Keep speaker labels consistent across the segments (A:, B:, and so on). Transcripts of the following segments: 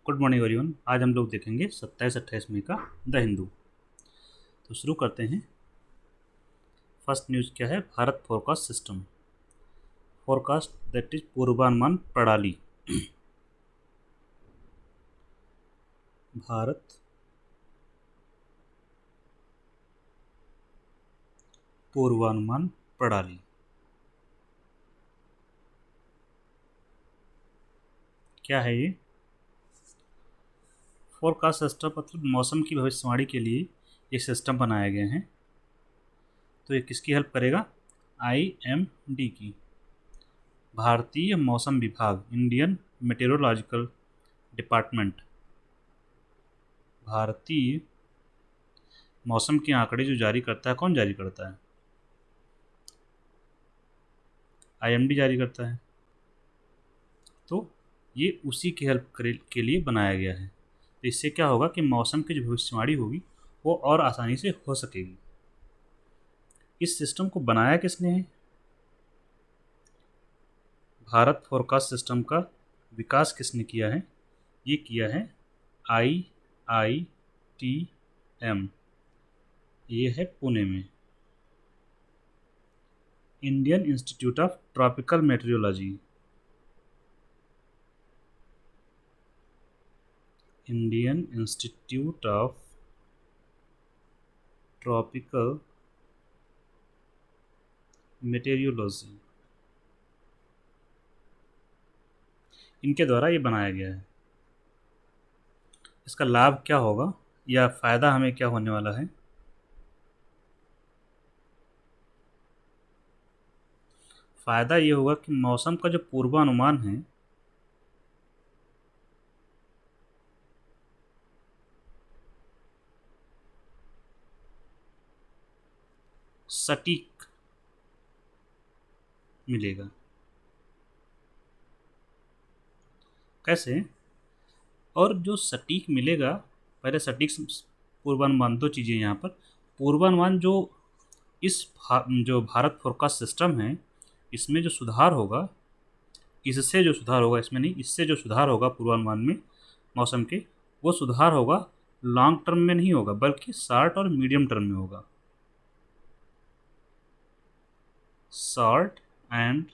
A: Good morning everyone. आज हम लोग देखेंगे 27-28 मई का द हिंदू। तो शुरू करते हैं। फर्स्ट न्यूज़ क्या है? Bharat forecast system. Forecast that is पूर्वानुमान प्रणाली। भारत पूर्वानुमान प्रणाली क्या है ये? फोरकास्ट सिस्टम मतलब मौसम की भविष्यवाणी के लिए ये सिस्टम बनाए गए हैं। तो ये किसकी हेल्प करेगा? IMD की, भारतीय मौसम विभाग, इंडियन मेटेरोलॉजिकल डिपार्टमेंट। भारतीय मौसम के आंकड़े जो जारी करता है, कौन जारी करता है? IMD जारी करता है। तो ये उसी की हेल्प के लिए बनाया गया है। तो इससे क्या होगा कि मौसम की जो भविष्यवाणी होगी वो और आसानी से हो सकेगी। इस सिस्टम को बनाया किसने है? भारत फोरकास्ट सिस्टम का विकास किसने किया है? ये किया है IITM। ये है पुणे में, Indian institute of tropical meteorology. Indian institute of tropical meteorology, इनके द्वारा ये बनाया गया है। इसका लाभ क्या होगा या फ़ायदा हमें क्या होने वाला है? फ़ायदा ये होगा कि मौसम का जो पूर्वानुमान है सटीक मिलेगा। कैसे? और जो सटीक मिलेगा, पहले सटीक पूर्वानुमान, दो चीज़ें यहाँ पर। पूर्वानुमान जो जो भारत फोरकास्ट सिस्टम है, इसमें जो सुधार होगा, इससे जो सुधार होगा, इसमें नहीं, इससे जो सुधार होगा पूर्वानुमान में मौसम के, वो सुधार होगा लॉन्ग टर्म में नहीं होगा, बल्कि शॉर्ट और मीडियम टर्म में होगा। शॉर्ट एंड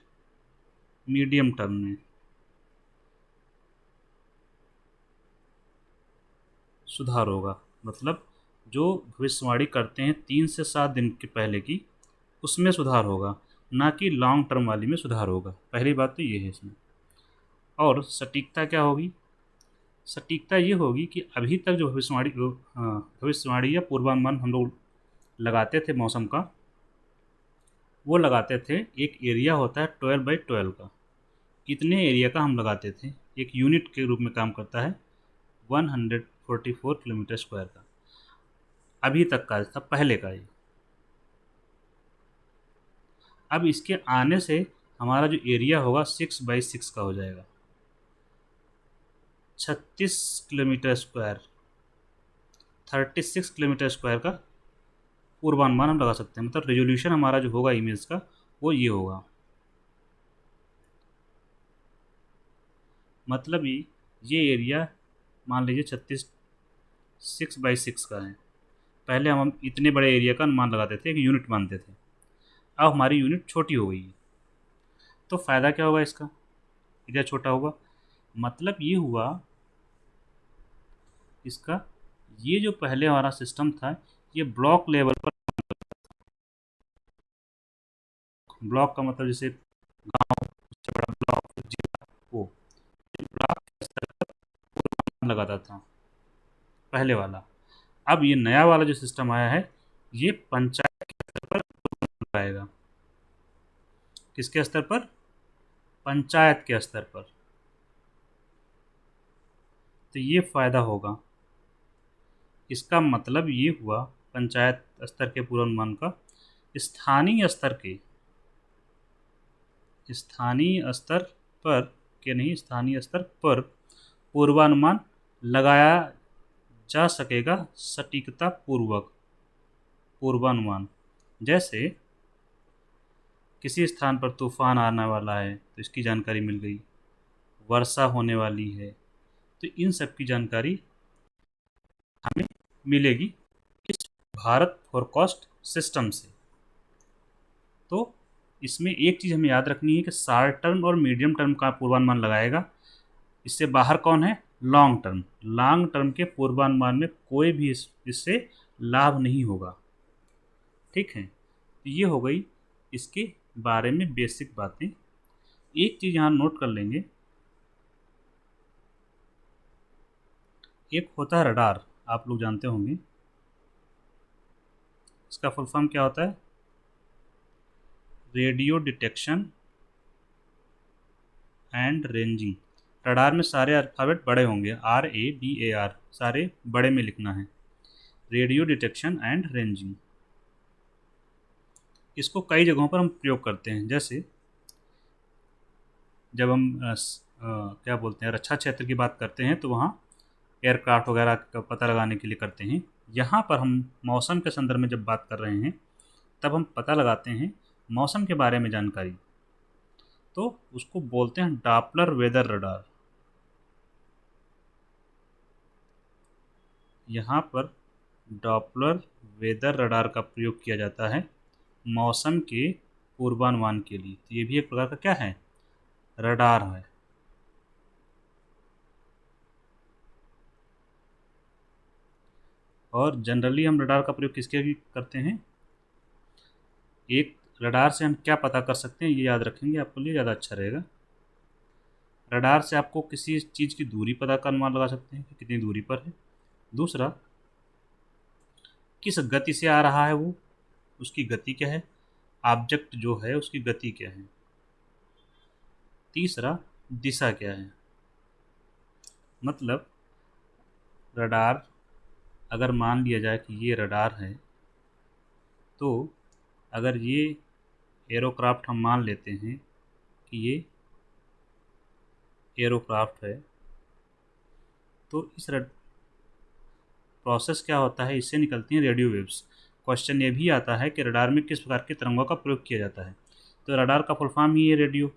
A: मीडियम टर्म में सुधार होगा। मतलब जो भविष्यवाणी करते हैं 3 से 7 दिन के पहले की, उसमें सुधार होगा, ना कि लॉन्ग टर्म वाली में सुधार होगा। पहली बात तो ये है इसमें। और सटीकता क्या होगी? सटीकता ये होगी कि अभी तक जो भविष्यवाणी या पूर्वानुमान हम लोग लगाते थे मौसम का, वो लगाते थे, एक एरिया होता है 12x12 का, इतने एरिया का हम लगाते थे, एक यूनिट के रूप में काम करता है, 144 किलोमीटर स्क्वायर का। अभी तक का था, पहले का ये। अब इसके आने से हमारा जो एरिया होगा 6x6 का हो जाएगा, 36 किलोमीटर स्क्वायर, 36 किलोमीटर स्क्वायर का पूर्वानुमान हम लगा सकते हैं। मतलब रेजोल्यूशन हमारा जो होगा इमेज का, वो ये होगा। मतलब ये एरिया मान लीजिए 6x6 का है। पहले हम इतने बड़े एरिया का अनुमान लगाते थे, एक यूनिट मानते थे। अब हमारी यूनिट छोटी हो गई है। तो फ़ायदा क्या होगा इसका? एरिया छोटा होगा, मतलब ये हुआ इसका, ये जो पहले हमारा सिस्टम था, ये ब्लॉक लेवल पर। ब्लॉक का मतलब जैसे गांव, उससे बड़ा ब्लॉक, जिला, वो ब्लॉक के स्तर पर लगाता था पहले वाला। अब ये नया वाला जो सिस्टम आया है, ये पंचायत के स्तर पर आएगा। किसके स्तर पर? पंचायत के स्तर पर। तो ये फ़ायदा होगा। इसका मतलब ये हुआ पंचायत स्तर के पूर्वानुमान का, स्थानीय स्तर पर के नहीं, स्थानीय स्तर पर पूर्वानुमान लगाया जा सकेगा सटीकता पूर्वक। पूर्वानुमान जैसे किसी स्थान पर तूफान आने वाला है तो इसकी जानकारी मिल गई, वर्षा होने वाली है, तो इन सब की जानकारी हमें मिलेगी इस भारत फोरकास्ट सिस्टम से। तो इसमें एक चीज़ हमें याद रखनी है कि शॉर्ट टर्म और मीडियम टर्म का पूर्वानुमान लगाएगा। इससे बाहर कौन है? Long term. लॉन्ग टर्म के पूर्वानुमान में कोई भी इससे लाभ नहीं होगा। ठीक है, तो ये हो गई इसके बारे में बेसिक बातें। एक चीज़ यहाँ नोट कर लेंगे, एक होता है रडार, आप लोग जानते होंगे। इसका फुल फॉर्म क्या होता है? Radio detection and ranging. Radar में सारे अल्फ़ाबेट बड़े होंगे, RADAR, सारे बड़े में लिखना है। रेडियो डिटेक्शन एंड रेंजिंग, इसको कई जगहों पर हम प्रयोग करते हैं। जैसे जब हम क्या बोलते हैं, रक्षा क्षेत्र की बात करते हैं तो वहाँ एयरक्राफ्ट वगैरह का पता लगाने के लिए करते हैं। यहाँ पर हम मौसम के संदर्भ में जब बात कर रहे हैं तब हम पता लगाते हैं मौसम के बारे में जानकारी, तो उसको बोलते हैं डॉपलर वेदर रडार। यहाँ पर डॉपलर वेदर रडार का प्रयोग किया जाता है मौसम के पूर्वानुमान के लिए। तो ये भी एक प्रकार का क्या है? रडार है। और जनरली हम रडार का प्रयोग किसके लिए करते हैं? एक रडार से हम क्या पता कर सकते हैं, ये याद रखेंगे, आपके लिए ज़्यादा अच्छा रहेगा। रडार से आपको किसी चीज़ की दूरी पता का अनुमान लगा सकते हैं कि कितनी दूरी पर है। दूसरा, किस गति से आ रहा है वो, उसकी गति क्या है, ऑब्जेक्ट जो है उसकी गति क्या है। तीसरा, दिशा क्या है। मतलब रडार, अगर मान लिया जाए कि ये रडार है, तो अगर ये एरोक्राफ्ट हम मान लेते हैं कि ये एरोक्राफ्ट है, तो इस प्रोसेस क्या होता है, इससे निकलती हैं रेडियो वेव्स। क्वेश्चन ये भी आता है कि रडार में किस प्रकार के तरंगों का प्रयोग किया जाता है, तो रडार का फुल फॉर्म ही है रेडियो,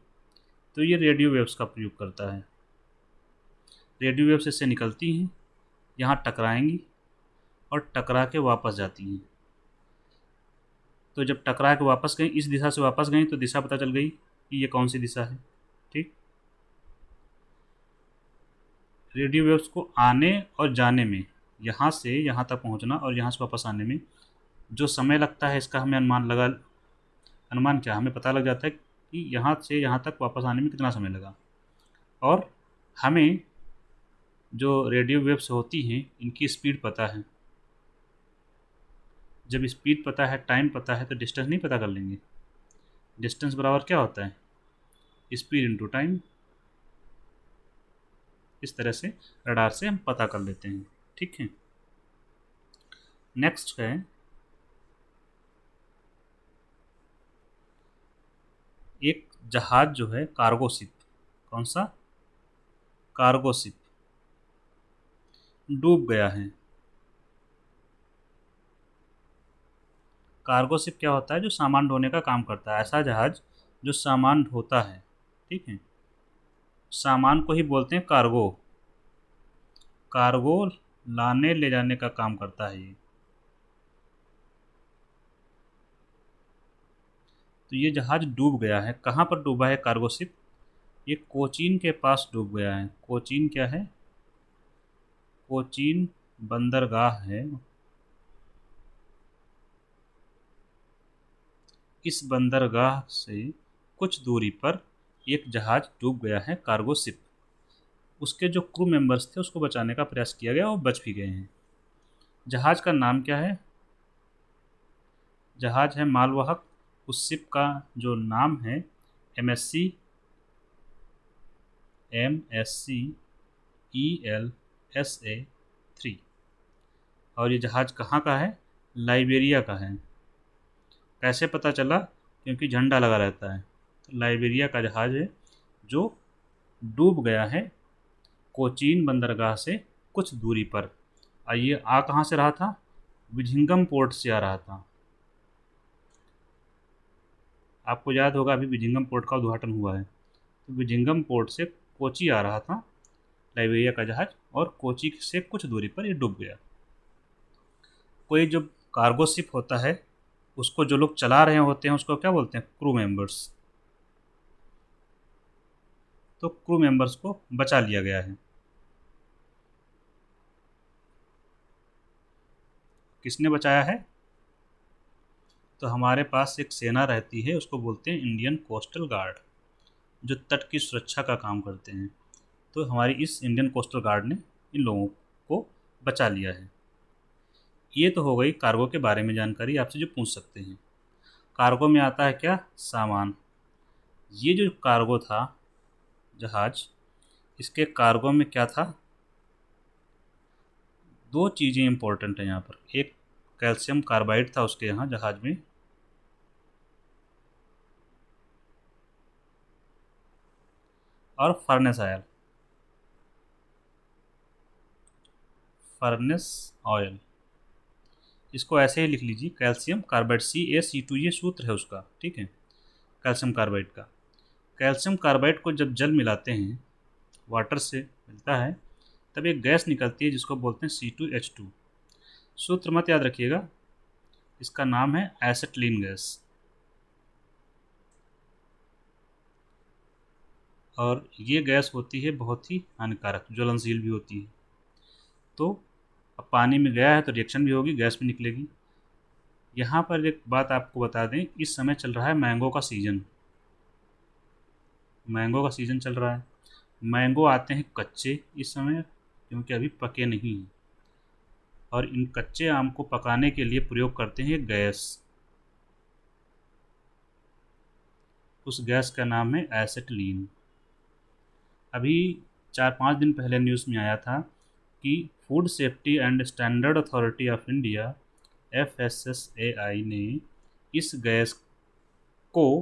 A: तो ये रेडियो वेव्स का प्रयोग करता है। रेडियो वेव्स इससे निकलती हैं, यहाँ टकराएंगी और टकरा के वापस जाती हैं। तो जब टकरा के वापस गई, इस दिशा से वापस गई, तो दिशा पता चल गई कि ये कौन सी दिशा है। ठीक, रेडियो वेव्स को आने और जाने में, यहाँ से यहाँ तक पहुँचना और यहाँ से वापस आने में जो समय लगता है, इसका हमें अनुमान क्या, हमें पता लग जाता है कि यहाँ से यहाँ तक वापस आने में कितना समय लगा। और हमें जो रेडियो वेव्स होती हैं इनकी स्पीड पता है। जब स्पीड पता है, टाइम पता है, तो डिस्टेंस नहीं पता कर लेंगे। डिस्टेंस बराबर क्या होता है? Speed into time. इस तरह से रडार से हम पता कर लेते हैं। ठीक है, नेक्स्ट है एक जहाज जो है कार्गो शिप। कौन सा? कार्गो शिप डूब गया है। कार्गो शिप क्या होता है? जो सामान ढोने का काम करता है, ऐसा जहाज जो सामान ढोता है। ठीक है, सामान को ही बोलते हैं कार्गो। कार्गो लाने ले जाने का काम करता है ये। तो ये जहाज डूब गया है। कहाँ पर डूबा है कार्गो शिप? ये कोचीन के पास डूब गया है। कोचीन क्या है? कोचीन बंदरगाह है। इस बंदरगाह से कुछ दूरी पर एक जहाज डूब गया है, कार्गो शिप। उसके जो क्रू मेंबर्स थे उसको बचाने का प्रयास किया गया और बच भी गए हैं। जहाज का नाम क्या है? जहाज है मालवाहक। उस शिप का जो नाम है MSC ELSA 3। और ये जहाज कहाँ का है? लाइबेरिया का है। कैसे पता चला? क्योंकि झंडा लगा रहता है। तो लाइबेरिया का जहाज है जो डूब गया है कोचीन बंदरगाह से कुछ दूरी पर। ये आ कहाँ से रहा था? विझिंगम पोर्ट से आ रहा था। आपको याद होगा अभी विझिंगम पोर्ट का उद्घाटन हुआ है, तो विझिंगम पोर्ट से कोची आ रहा था लाइबेरिया का जहाज़, और कोची से कुछ दूरी पर ये डूब गया। कोई जो कार्गो शिप होता है उसको जो लोग चला रहे होते हैं उसको क्या बोलते हैं? Crew members. तो क्रू मेंबर्स को बचा लिया गया है। किसने बचाया है? तो हमारे पास एक सेना रहती है, उसको बोलते हैं इंडियन कोस्टल गार्ड, जो तट की सुरक्षा का काम करते हैं। तो हमारी इस इंडियन कोस्टल गार्ड ने इन लोगों को बचा लिया है। ये तो हो गई कार्गो के बारे में जानकारी आपसे जो पूछ सकते हैं। कार्गो में आता है क्या? सामान। ये जो कार्गो था जहाज, इसके कार्गो में क्या था? दो चीज़ें इंपॉर्टेंट हैं यहाँ पर। एक कैल्शियम कार्बाइड था उसके यहाँ जहाज में, और फर्नेस ऑयल। फर्नेस ऑयल, इसको ऐसे ही लिख लीजिए, कैल्शियम कार्बाइड, CaC2, ये सूत्र है उसका, ठीक है, कैल्शियम कार्बाइड का। कैल्शियम कार्बाइड को जब जल मिलाते हैं, वाटर से मिलता है, तब एक गैस निकलती है जिसको बोलते हैं C2H2। सूत्र मत याद रखिएगा, इसका नाम है एसिटिलीन गैस। और ये गैस होती है बहुत ही हानिकारक, ज्वलनशील भी होती है। तो अब पानी में गया है तो रिएक्शन भी होगी, गैस भी निकलेगी। यहाँ पर एक बात आपको बता दें, इस समय चल रहा है मैंगो का सीज़न। मैंगो का सीज़न चल रहा है। मैंगो आते हैं कच्चे इस समय, क्योंकि अभी पके नहीं हैं, और इन कच्चे आम को पकाने के लिए प्रयोग करते हैं गैस। उस गैस का नाम है एसिटिलीन। अभी 4-5 दिन पहले न्यूज़ में आया था कि food safety and standard authority of India, FSSAI, ने इस गैस को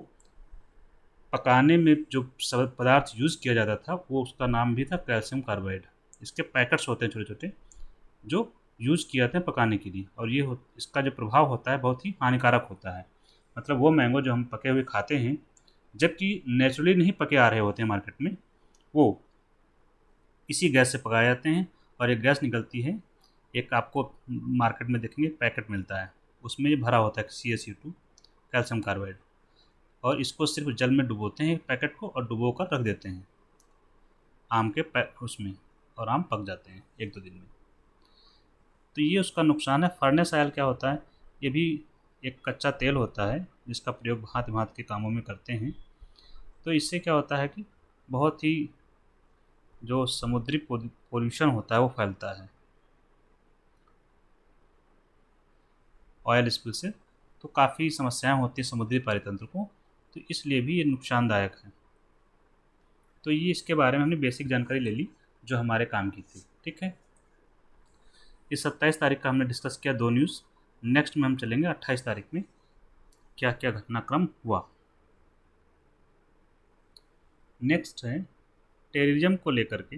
A: पकाने में जो पदार्थ यूज़ किया जाता था, वो उसका नाम भी था कैल्शियम कार्बाइड। इसके पैकेट्स होते हैं छोटे छोटे, जो यूज़ किए जाते हैं पकाने के लिए, और ये इसका जो प्रभाव होता है बहुत ही हानिकारक होता है। मतलब वो मैंगो जो हम पके हुए खाते हैं, जबकि नेचुरली नहीं पके आ रहे होते हैं मार्केट में, वो इसी गैस से पकाए जाते हैं। और एक गैस निकलती है, एक आपको मार्केट में देखेंगे पैकेट मिलता है, उसमें ये भरा होता है CaC2, कैल्शियम कार्बाइड। और इसको सिर्फ जल में डुबोते हैं पैकेट को, और डुबो कर रख देते हैं आम के उसमें, और आम पक जाते हैं 1-2 दिन में। तो ये उसका नुकसान है। फर्नेस ऑयल क्या होता है? ये भी एक कच्चा तेल होता है जिसका प्रयोग भांति भांति के कामों में करते हैं। तो इससे क्या होता है कि बहुत ही जो समुद्री पोल्यूशन होता है वो फैलता है ऑयल स्पिल से। तो काफ़ी समस्याएं होती हैं समुद्री पारितंत्र को, तो इसलिए भी ये नुकसानदायक है। तो ये इसके बारे में हमने बेसिक जानकारी ले ली जो हमारे काम की थी, ठीक है। इस 27 तारीख का हमने डिस्कस किया 2 न्यूज़। नेक्स्ट में हम चलेंगे 28 तारीख में क्या क्या घटनाक्रम हुआ। नेक्स्ट है टेररिज्म को लेकर के।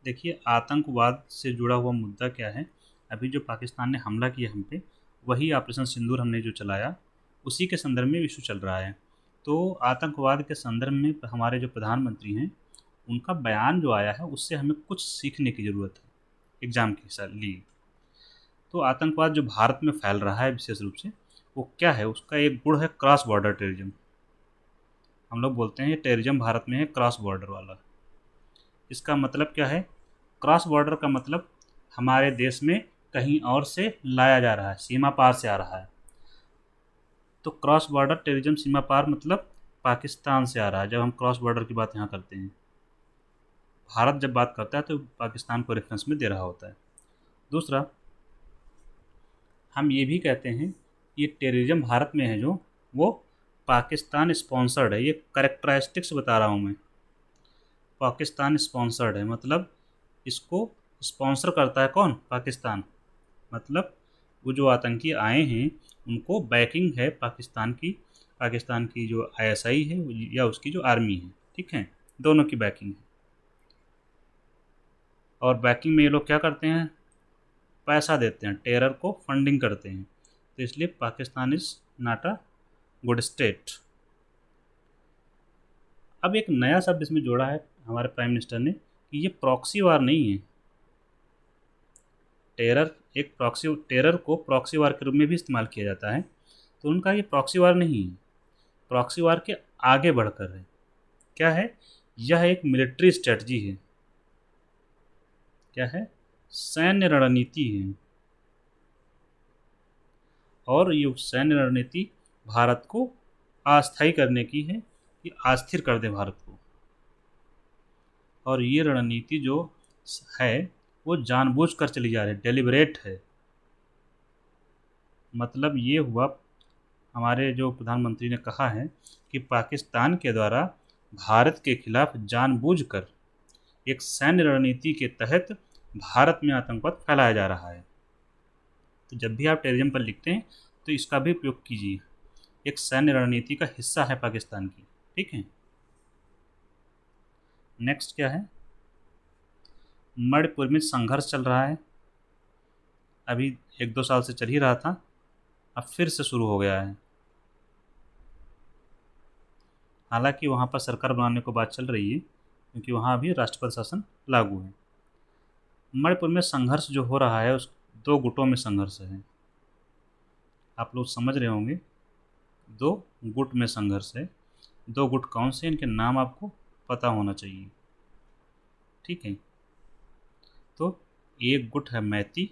A: देखिए, आतंकवाद से जुड़ा हुआ मुद्दा क्या है। अभी जो पाकिस्तान ने हमला किया हम पे, वही ऑपरेशन सिंदूर हमने जो चलाया, उसी के संदर्भ में इशू चल रहा है। तो आतंकवाद के संदर्भ में हमारे जो प्रधानमंत्री हैं, उनका बयान जो आया है उससे हमें कुछ सीखने की ज़रूरत है एग्ज़ाम के लिए। तो आतंकवाद जो भारत में फैल रहा है विशेष रूप से, वो क्या है? उसका एक गुण है क्रॉस बॉर्डर टेररिज्म। हम लोग बोलते हैं टेररिज्म भारत में है क्रॉस बॉर्डर वाला। इसका मतलब क्या है? क्रॉस बॉर्डर का मतलब हमारे देश में कहीं और से लाया जा रहा है, सीमा पार से आ रहा है। तो क्रॉस बॉर्डर टेररिज्म सीमा पार मतलब पाकिस्तान से आ रहा है। जब हम क्रॉस बॉर्डर की बात यहाँ करते हैं, भारत जब बात करता है तो पाकिस्तान को रेफरेंस में दे रहा होता है। दूसरा, हम ये भी कहते हैं ये टेररिज्म भारत में है जो, वो पाकिस्तान स्पॉन्सर्ड है। ये करेक्टरिस्टिक्स बता रहा हूँ मैं, पाकिस्तान स्पॉन्सर्ड है, मतलब इसको स्पॉन्सर करता है कौन? पाकिस्तान। मतलब वो जो आतंकी आए हैं उनको बैकिंग है पाकिस्तान की जो ISI है या उसकी जो आर्मी है, ठीक है, दोनों की बैकिंग है। और बैकिंग में ये लोग क्या करते हैं? पैसा देते हैं, टेरर को फंडिंग करते हैं, तो इसलिए Pakistan is not a good state. अब एक नया शब्द इसमें जोड़ा है हमारे प्राइम मिनिस्टर ने कि ये प्रॉक्सी वार नहीं है। टेरर को प्रॉक्सी वार के रूप में भी इस्तेमाल किया जाता है, तो उनका ये प्रॉक्सी वार नहीं है, प्रॉक्सी वार के आगे बढ़कर है। क्या है? यह एक मिलिट्री स्ट्रेटजी है। क्या है? सैन्य रणनीति है। और ये सैन्य रणनीति भारत को अस्थायी करने की है कि अस्थिर कर दे भारत को। और ये रणनीति जो है वो जानबूझकर चली जा रही है, डेलिबरेट है। मतलब ये हुआ, हमारे जो प्रधानमंत्री ने कहा है कि पाकिस्तान के द्वारा भारत के खिलाफ जानबूझकर एक सैन्य रणनीति के तहत भारत में आतंकवाद फैलाया जा रहा है। तो जब भी आप टेररिज्म पर लिखते हैं तो इसका भी उपयोग कीजिए, एक सैन्य रणनीति का हिस्सा है पाकिस्तान की। ठीक है। नेक्स्ट क्या है? मणिपुर में संघर्ष चल रहा है। अभी 1-2 साल से चल ही रहा था, अब फिर से शुरू हो गया है। हालांकि वहाँ पर सरकार बनाने को बात चल रही है, क्योंकि वहाँ अभी राष्ट्रपति शासन लागू है। मणिपुर में संघर्ष जो हो रहा है उस 2 गुटों में संघर्ष है। आप लोग समझ रहे होंगे, 2 गुट में संघर्ष है। 2 गुट कौन से, इनके नाम आपको पता होना चाहिए। ठीक है। तो एक गुट है मैती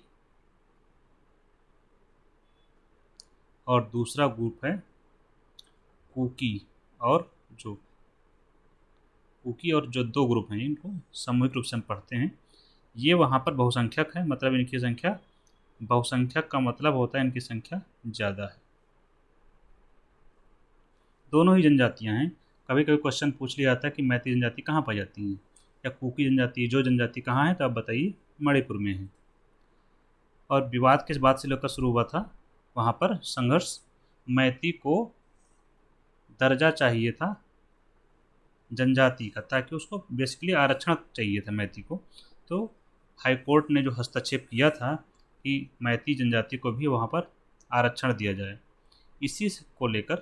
A: और दूसरा ग्रुप है कुकी। और जो 2 ग्रुप हैं इनको सामूहिक रूप से हम पढ़ते हैं। ये वहाँ पर बहुसंख्यक है, मतलब इनकी संख्या, बहुसंख्यक का मतलब होता है इनकी संख्या ज़्यादा है। दोनों ही जनजातियाँ हैं। कभी कभी क्वेश्चन पूछ लिया जाता है कि मैती जनजाति कहाँ पाई जाती हैं या कुकी जनजाति, जो जनजाति कहाँ है, तो आप बताइए मणिपुर में है। और विवाद किस बात से लेकर शुरू हुआ था वहाँ पर संघर्ष? मैती को दर्जा चाहिए था जनजाति का, ताकि उसको बेसिकली आरक्षण चाहिए था मैती को। तो हाई कोर्ट ने जो हस्तक्षेप किया था कि मैती जनजाति को भी वहाँ पर आरक्षण दिया जाए, इसी को लेकर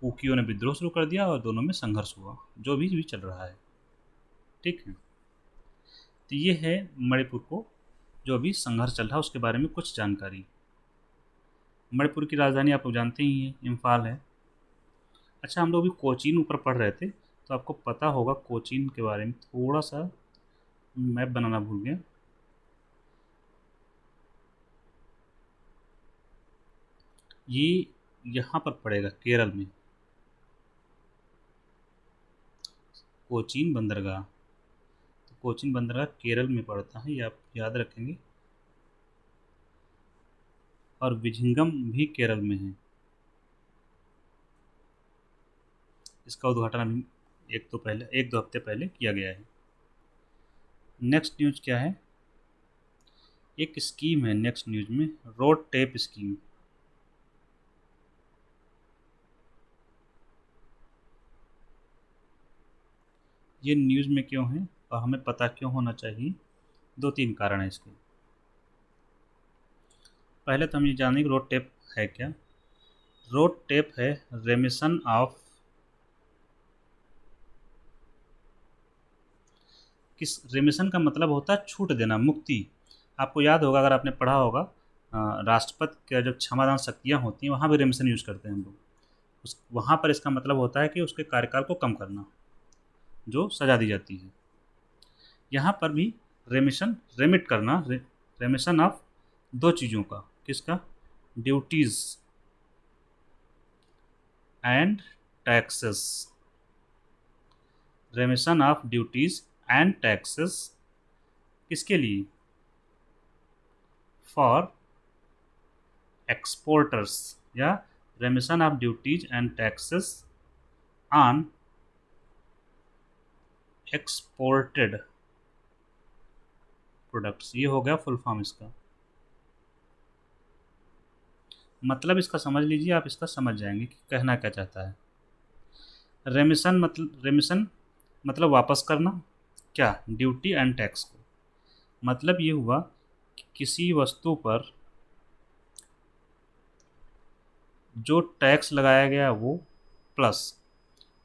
A: कुकियों ने विद्रोह शुरू कर दिया और दोनों में संघर्ष हुआ, जो भी चल रहा है। ठीक है। तो ये है मणिपुर को जो अभी संघर्ष चल रहा है उसके बारे में कुछ जानकारी। मणिपुर की राजधानी आप लोग जानते ही हैं, इम्फाल है। अच्छा, हम लोग अभी कोचीन ऊपर पढ़ रहे थे, तो आपको पता होगा कोचीन के बारे में, थोड़ा सा मैप बनाना भूल गया। ये यहाँ पर पड़ेगा केरल में, कोचीन बंदरगाह। तो कोचीन बंदरगाह केरल में पड़ता है, ये आप याद रखेंगे। और विझिंगम भी केरल में है। इसका उद्घाटन अभी 1-2 हफ्ते पहले किया गया है। नेक्स्ट न्यूज़ क्या है? एक स्कीम है नेक्स्ट न्यूज़ में, रोड टेप स्कीम। ये न्यूज़ में क्यों है और हमें पता क्यों होना चाहिए? 2-3 कारण है इसके। पहले तो हम ये जानेंगे रोड टेप है क्या। रोड टेप है रेमिशन ऑफ, किस रेमिशन का मतलब होता है छूट देना, मुक्ति। आपको याद होगा, अगर आपने पढ़ा होगा, राष्ट्रपति का जब क्षमादान शक्तियाँ होती हैं वहाँ भी रेमिशन यूज़ करते हैं हम लोग। वहाँ पर इसका मतलब होता है कि उसके कार्यकाल को कम करना, जो सजा दी जाती है। यहाँ पर भी रेमिट करना, रेमिशन ऑफ 2 चीज़ों का, किसका? Duties and taxes. रेमिशन of duties and taxes किसके लिए? फॉर एक्सपोर्टर्स, या रेमिशन of duties and taxes on exported products. ये हो गया फुल फॉर्म इसका। मतलब इसका समझ लीजिए, आप इसका समझ जाएंगे कि कहना क्या चाहता है। रेमिशन मतलब वापस करना, क्या? ड्यूटी एंड टैक्स को। मतलब ये हुआ कि किसी वस्तु पर जो टैक्स लगाया गया वो प्लस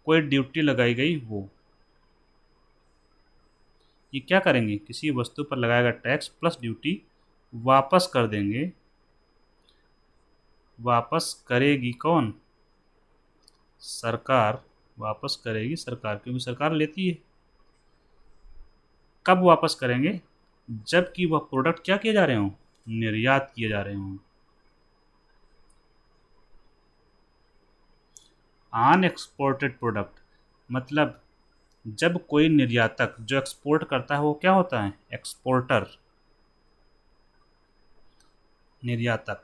A: कोई ड्यूटी लगाई गई वो, ये क्या करेंगे, किसी वस्तु पर लगाया गया टैक्स प्लस ड्यूटी वापस कर देंगे। वापस करेगी कौन, सरकार। वापस करेगी सरकार, क्योंकि सरकार लेती है। कब वापस करेंगे, जबकि वह प्रोडक्ट क्या किए जा रहे हों, निर्यात किए जा रहे हों। अनएक्सपोर्टेड प्रोडक्ट मतलब जब कोई निर्यातक जो एक्सपोर्ट करता है वो क्या होता है, एक्सपोर्टर। निर्यातक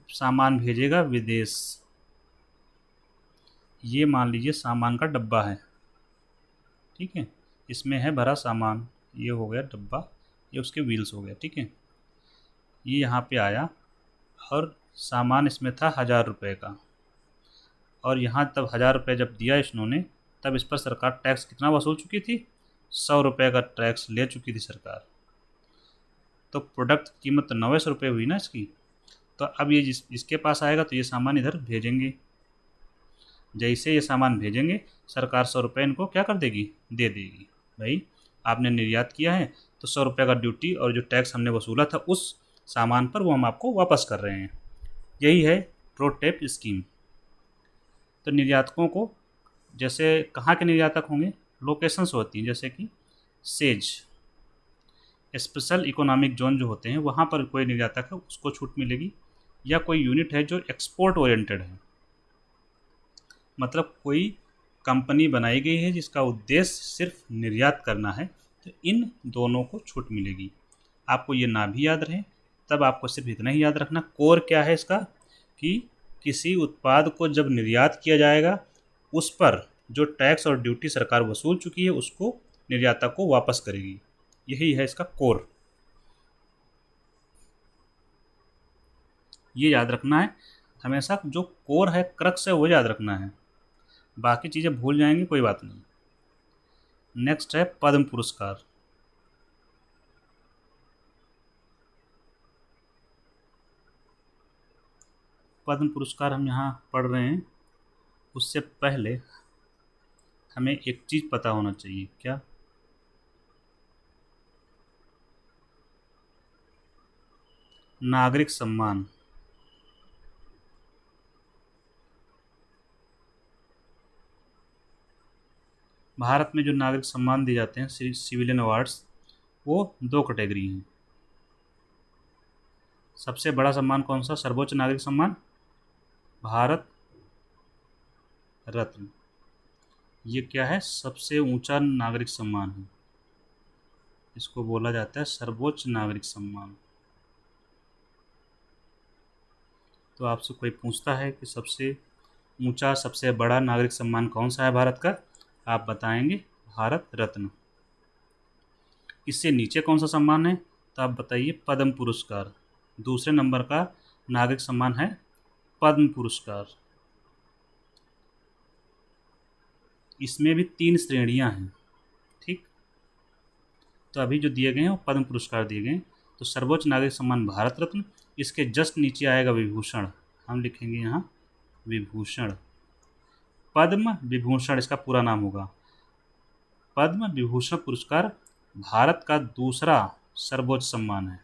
A: सामान भेजेगा विदेश, ये मान लीजिए सामान का डब्बा है, ठीक है, इसमें है भरा सामान, ये हो गया डब्बा, ये उसके व्हील्स हो गया, ठीक है। ये यहाँ पे आया और सामान इसमें था 1000 रुपये का, और यहाँ तब 1000 रुपये जब दिया इन्होंने, तब इस पर सरकार टैक्स कितना वसूल चुकी थी, 100 रुपये का टैक्स ले चुकी थी सरकार। तो प्रोडक्ट की कीमत तो 900 रुपये हुई ना इसकी। तो अब ये इसके पास आएगा तो ये सामान इधर भेजेंगे। जैसे ये सामान भेजेंगे सरकार 100 रुपये इनको क्या कर देगी, दे देगी। भाई आपने निर्यात किया है तो 100 रुपये का ड्यूटी और जो टैक्स हमने वसूला था उस सामान पर वो हम आपको वापस कर रहे हैं। यही है प्रोटेप स्कीम। तो निर्यातकों को, जैसे कहाँ के निर्यातक होंगे, लोकेशंस होती हैं, जैसे कि सेज स्पेशल इकोनॉमिक जोन जो होते हैं वहाँ पर कोई निर्यातक है उसको छूट मिलेगी, या कोई यूनिट है जो एक्सपोर्ट ओरिएंटेड है, मतलब कोई कंपनी बनाई गई है जिसका उद्देश्य सिर्फ निर्यात करना है, तो इन दोनों को छूट मिलेगी। आपको ये ना भी याद रहे तब आपको सिर्फ इतना ही याद रखना, कोर क्या है इसका, कि किसी उत्पाद को जब निर्यात किया जाएगा उस पर जो टैक्स और ड्यूटी सरकार वसूल चुकी है उसको निर्यातक को वापस करेगी। यही है इसका कोर, ये याद रखना है हमेशा। जो कोर है, क्रक्स है, वो याद रखना है, बाकी चीज़ें भूल जाएंगे कोई बात नहीं। नेक्स्ट है पद्म पुरस्कार। पद्म पुरस्कार हम यहाँ पढ़ रहे हैं, उससे पहले हमें एक चीज़ पता होना चाहिए, क्या, नागरिक सम्मान। भारत में जो नागरिक सम्मान दिए जाते हैं सिविलियन अवार्ड्स, वो 2 कैटेगरी हैं। सबसे बड़ा सम्मान कौन सा, सर्वोच्च नागरिक सम्मान भारत रत्न। ये क्या है, सबसे ऊंचा नागरिक सम्मान है, इसको बोला जाता है सर्वोच्च नागरिक सम्मान। तो आपसे कोई पूछता है कि सबसे ऊंचा सबसे बड़ा नागरिक सम्मान कौन सा है भारत का, आप बताएंगे भारत रत्न। इससे नीचे कौन सा सम्मान है, तो आप बताइए पद्म पुरस्कार। दूसरे नंबर का नागरिक सम्मान है पद्म पुरस्कार। इसमें भी 3 श्रेणियां हैं, ठीक। तो अभी जो दिए गए हैं वो पद्म पुरस्कार दिए गए हैं। तो सर्वोच्च नागरिक सम्मान भारत रत्न, इसके जस्ट नीचे आएगा विभूषण, हम लिखेंगे यहाँ विभूषण। पद्म विभूषण इसका पूरा नाम होगा। पद्म विभूषण पुरस्कार भारत का दूसरा सर्वोच्च सम्मान है,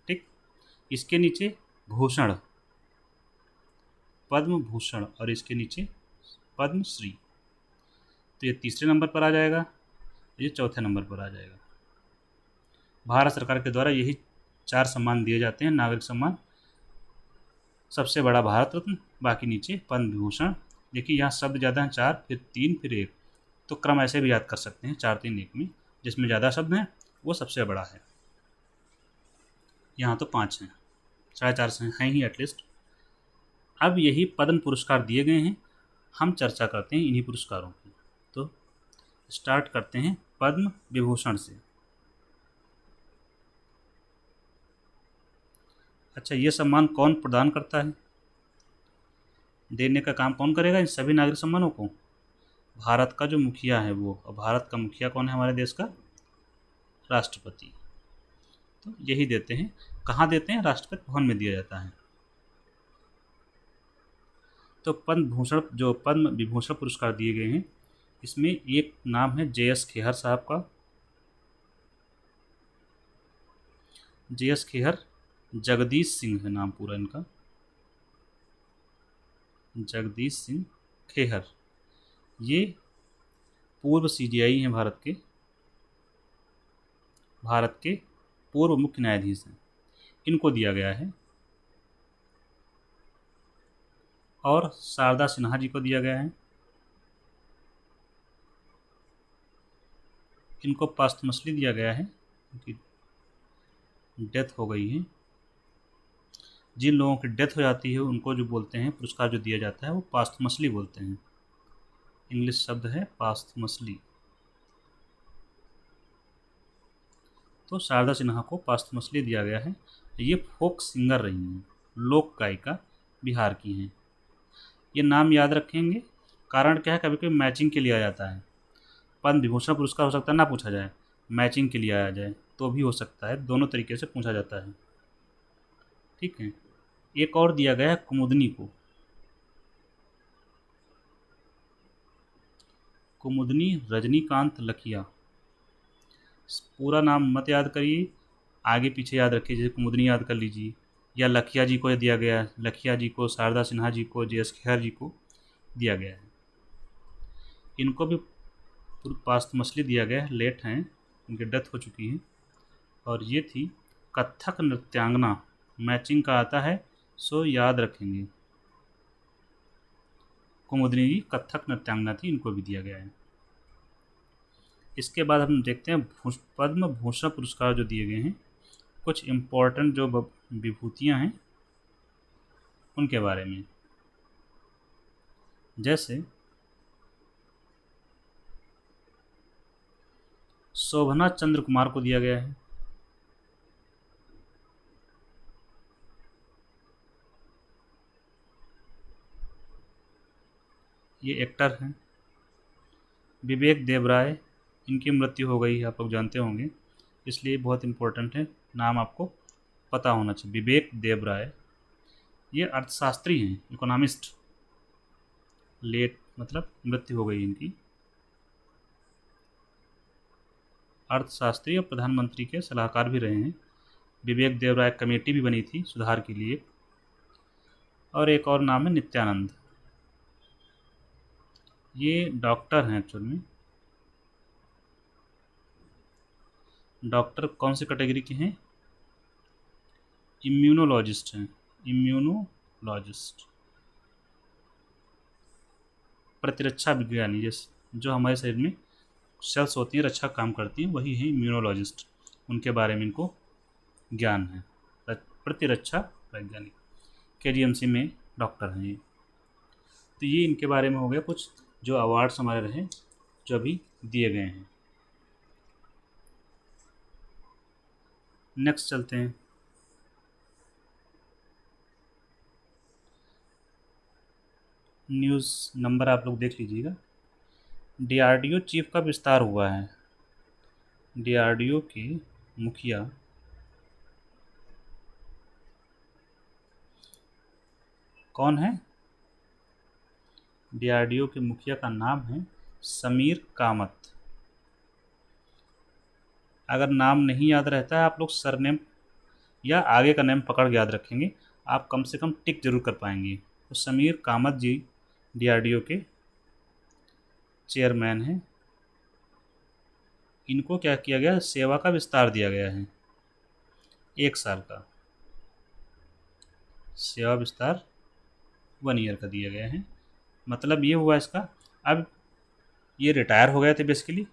A: ठीक। इसके नीचे भूषण, पद्म भूषण, और इसके नीचे पद्मश्री। तो ये तीसरे नंबर पर आ जाएगा, ये चौथे नंबर पर आ जाएगा। भारत सरकार के द्वारा यही 4 सम्मान दिए जाते हैं नागरिक सम्मान। सबसे बड़ा भारत रत्न, बाकी नीचे पद्म विभूषण। देखिए यहाँ शब्द ज़्यादा हैं, 4 फिर 3 फिर 1, तो क्रम ऐसे भी याद कर सकते हैं 4 3 1 में, जिसमें ज़्यादा शब्द हैं वो सबसे बड़ा है। यहाँ तो 5 हैं, 4.5 हैं ही एटलीस्ट। अब यही पद्म पुरस्कार दिए गए हैं, हम चर्चा करते हैं इन्हीं पुरस्कारों की। तो स्टार्ट करते हैं पद्म विभूषण से। अच्छा, ये सम्मान कौन प्रदान करता है, देने का काम कौन करेगा इन सभी नागरिक सम्मानों को, भारत का जो मुखिया है वो। और भारत का मुखिया कौन है हमारे देश का, राष्ट्रपति। तो यही देते हैं। कहाँ देते हैं? राष्ट्रपति भवन में दिया जाता है। तो पद्म विभूषण पुरस्कार दिए गए हैं, इसमें एक नाम है JS खेहर साहब का। JS खेहर, जगदीश सिंह है नाम पूरा इनका, जगदीश सिंह खेहर। ये पूर्व CJI हैं, भारत के पूर्व मुख्य न्यायाधीश हैं, इनको दिया गया है। और शारदा सिन्हा जी को दिया गया है, इनको पास्थमसली दिया गया है, उनकी डेथ हो गई है। जिन लोगों की डेथ हो जाती है उनको जो बोलते हैं, पुरस्कार जो दिया जाता है वो पास्थमसली बोलते हैं, इंग्लिश शब्द है पास्थमसली। तो शारदा सिन्हा को पास्थमसली दिया गया है। ये फोक सिंगर रही हैं, लोक गायिका बिहार की हैं। ये नाम याद रखेंगे, कारण क्या है, कभी कभी मैचिंग के लिए आ जाता है। पद्म विभूषण पुरस्कार हो सकता है ना पूछा जाए, मैचिंग के लिए आया जाए तो भी हो सकता है, दोनों तरीके से पूछा जाता है। ठीक है। एक और दिया गया है कुमुदनी को, कुमुदनी रजनीकांत लखिया। पूरा नाम मत याद करिए, आगे पीछे याद रखिए, जैसे कुमुदनी याद कर लीजिए, या लखिया जी को दिया गया है, लखिया जी को, शारदा सिन्हा जी को, JS खेहर जी को दिया गया है। इनको भी पास्थमसली दिया गया है, लेट हैं, इनकी डेथ हो चुकी है। और ये थी कथक नृत्यांगना, मैचिंग का आता है सो याद रखेंगे। कुमुदनी जी कथक नृत्यांगना थी, इनको भी दिया गया है। इसके बाद हम देखते हैं पद्म भूषण पुरस्कार जो दिए गए हैं, कुछ इम्पोर्टेंट जो विभूतियाँ हैं उनके बारे में। जैसे शोभना चंद्र कुमार को दिया गया है, ये एक्टर हैं। विवेक देवराय, इनकी मृत्यु हो गई, आप लोग जानते होंगे, इसलिए बहुत इम्पोर्टेंट है, नाम आपको पता होना चाहिए। विवेक देवराय ये अर्थशास्त्री हैं, इकोनॉमिस्ट, लेट मतलब मृत्यु हो गई इनकी। अर्थशास्त्री और प्रधानमंत्री के सलाहकार भी रहे हैं। विवेक देवराय कमेटी भी बनी थी सुधार के लिए। और एक और नाम है नित्यानंद, ये डॉक्टर हैं एक्चुअल में। डॉक्टर कौन सी कैटेगरी के हैं? इम्यूनोलॉजिस्ट हैं, इम्यूनोलॉजिस्ट, प्रतिरक्षा विज्ञानी, जैसे जो हमारे शरीर में सेल्स होती हैं, रक्षा काम करती हैं, वही है इम्यूनोलॉजिस्ट, उनके बारे में इनको ज्ञान है। प्रतिरक्षा वैज्ञानिक, KGMC में डॉक्टर हैं ये। तो ये इनके बारे में हो गया कुछ जो अवार्ड्स हमारे रहे जो अभी दिए गए हैं। नेक्स्ट चलते हैं। न्यूज़ नंबर आप लोग देख लीजिएगा। DRDO चीफ का विस्तार हुआ है। DRDO के मुखिया कौन है? DRDO के मुखिया का नाम है समीर कामत। अगर नाम नहीं याद रहता है, आप लोग सरनेम या आगे का नेम पकड़ के याद रखेंगे, आप कम से कम टिक जरूर कर पाएंगे। तो समीर कामत जी DRDO के चेयरमैन हैं। इनको क्या किया गया? सेवा का विस्तार दिया गया है, 1 साल का सेवा विस्तार 1 ईयर का दिया गया है। मतलब ये हुआ इसका, अब ये रिटायर हो गए थे बेसिकली,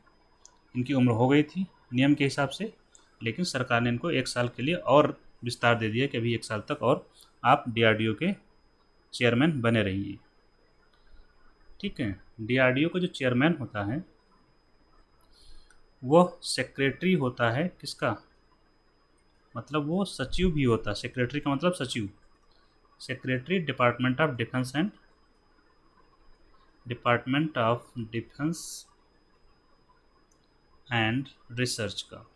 A: इनकी उम्र हो गई थी नियम के हिसाब से, लेकिन सरकार ने इनको 1 साल के लिए और विस्तार दे दिया कि अभी 1 साल तक और आप DRDO के चेयरमैन बने रहिए। ठीक है। DRDO का जो चेयरमैन होता है वह सेक्रेटरी होता है किसका? मतलब वो सचिव भी होता है, सेक्रेटरी का मतलब सचिव, secretary department of defence and research का।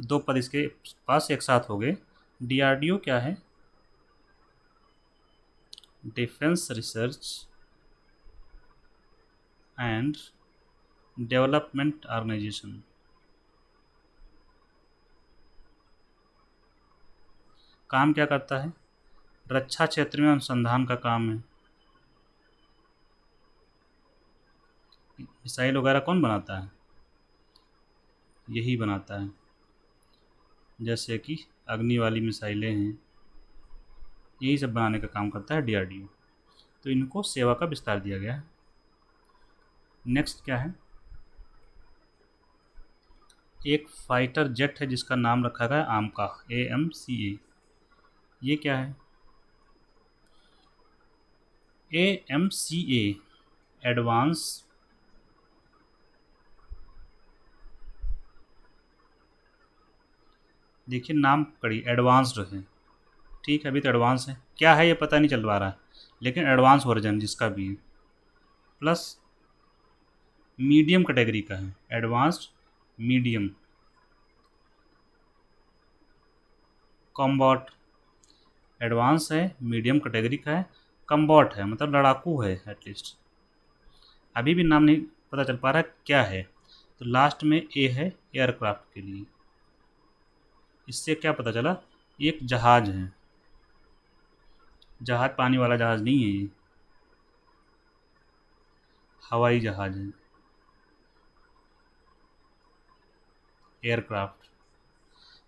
A: 2 पद इसके पास एक साथ हो गए। DRDO क्या है? Defence research and development organisation. काम क्या करता है? रक्षा क्षेत्र में अनुसंधान का काम है। मिसाइल वगैरह कौन बनाता है? यही बनाता है। जैसे कि अग्नि वाली मिसाइलें हैं, यही सब बनाने का काम करता है DRDO। तो इनको सेवा का विस्तार दिया गया है। नेक्स्ट क्या है? एक फाइटर जेट है जिसका नाम रखा गया है AMCA, AMCA। ये क्या है? AMCA एडवांस देखिए नाम कड़ी एडवांस्ड है, ठीक है, अभी तो एडवांस है, क्या है ये पता नहीं चल पा रहा है, लेकिन एडवांस वर्जन जिसका भी है, प्लस मीडियम कैटेगरी का है, एडवांस्ड मीडियम कॉम्बॉट। एडवांस है, मीडियम कैटेगरी का है, कम्बॉट है, मतलब लड़ाकू है एटलीस्ट। अभी भी नाम नहीं पता चल पा रहा क्या है, तो लास्ट में ए है एयरक्राफ्ट के लिए। इससे क्या पता चला? एक जहाज है, जहाज पानी वाला जहाज नहीं है, ये हवाई जहाज है, एयरक्राफ्ट।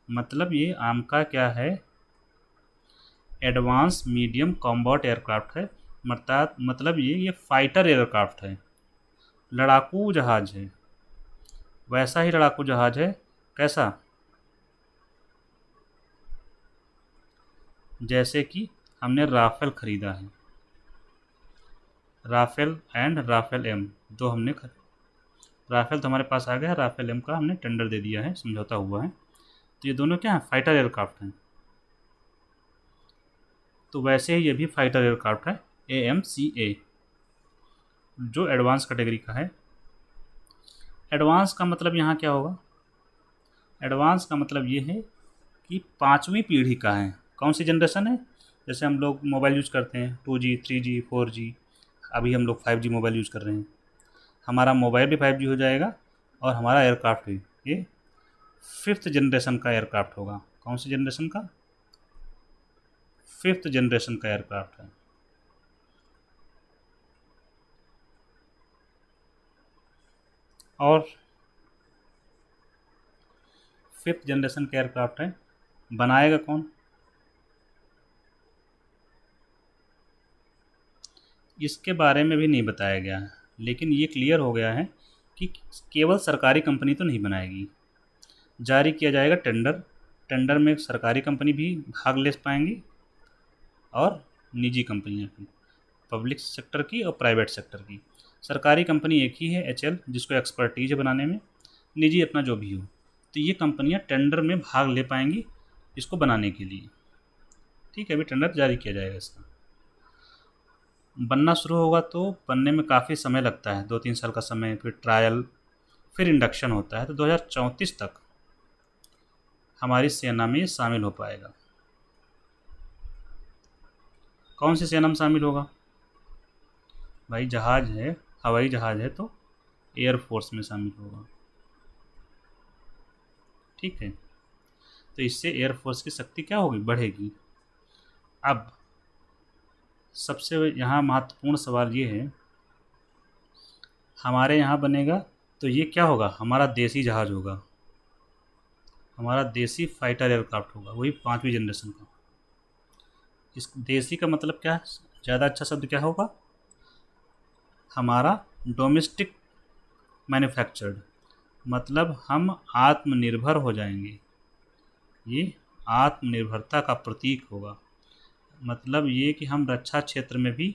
A: मतलब ये AMCA क्या है? एडवांस मीडियम कॉम्बैट एयरक्राफ्ट है। मतलब ये फाइटर एयरक्राफ्ट है, लड़ाकू जहाज है। वैसा ही लड़ाकू जहाज है, कैसा? जैसे कि हमने राफेल खरीदा है, राफेल एंड राफेल M, दो हमने राफेल तो हमारे पास आ गया है, राफेल M का हमने टेंडर दे दिया है, समझौता हुआ है। तो ये दोनों क्या हैं? फाइटर एयरक्राफ्ट हैं। तो वैसे ही ये भी फाइटर एयरक्राफ्ट है, AMCA, जो एडवांस कैटेगरी का है। एडवांस का मतलब यहाँ क्या होगा? एडवांस का मतलब ये है कि 5वीं पीढ़ी का है। कौन सी जनरेशन है? जैसे हम लोग मोबाइल यूज़ करते हैं 2G 3G 4G, अभी हम लोग 5G मोबाइल यूज़ कर रहे हैं। हमारा मोबाइल भी 5G हो जाएगा और हमारा एयरक्राफ्ट भी ये 5th जनरेशन का एयरक्राफ्ट होगा। कौन सी जनरेशन का? 5th जनरेशन का एयरक्राफ्ट है। और 5th जनरेशन का एयरक्राफ्ट है, बनाएगा कौन? इसके बारे में भी नहीं बताया गया है, लेकिन ये क्लियर हो गया है कि केवल सरकारी कंपनी तो नहीं बनाएगी, जारी किया जाएगा टेंडर। टेंडर में सरकारी कंपनी भी भाग ले पाएंगी और निजी कंपनियां भी, पब्लिक सेक्टर की और प्राइवेट सेक्टर की। सरकारी कंपनी एक ही है HL, जिसको एक्सपर्टीज है बनाने में, निजी अपना जो भी हो। तो ये कंपनियां टेंडर में भाग ले पाएंगी इसको बनाने के लिए। ठीक है, अभी टेंडर जारी किया जाएगा इसका। बनना शुरू होगा तो बनने में काफ़ी समय लगता है, 2-3 साल का समय, फिर ट्रायल, फिर इंडक्शन होता है। तो 2034 तक हमारी सेना में ये शामिल हो पाएगा। कौन सी सेना में शामिल होगा? भाई जहाज है, हवाई जहाज है, तो एयरफोर्स में शामिल होगा। ठीक है, तो इससे एयरफोर्स की शक्ति क्या होगी? बढ़ेगी। अब सबसे यहाँ महत्वपूर्ण सवाल ये है, हमारे यहाँ बनेगा तो ये क्या होगा? हमारा देसी जहाज होगा, हमारा देसी फाइटर एयरक्राफ्ट होगा, वही 5वीं जनरेशन का। इस देसी का मतलब क्या है? ज़्यादा अच्छा शब्द क्या होगा? हमारा डोमेस्टिक मैन्युफैक्चर्ड, मतलब हम आत्मनिर्भर हो जाएंगे। ये आत्मनिर्भरता का प्रतीक होगा। मतलब ये कि हम रक्षा क्षेत्र में भी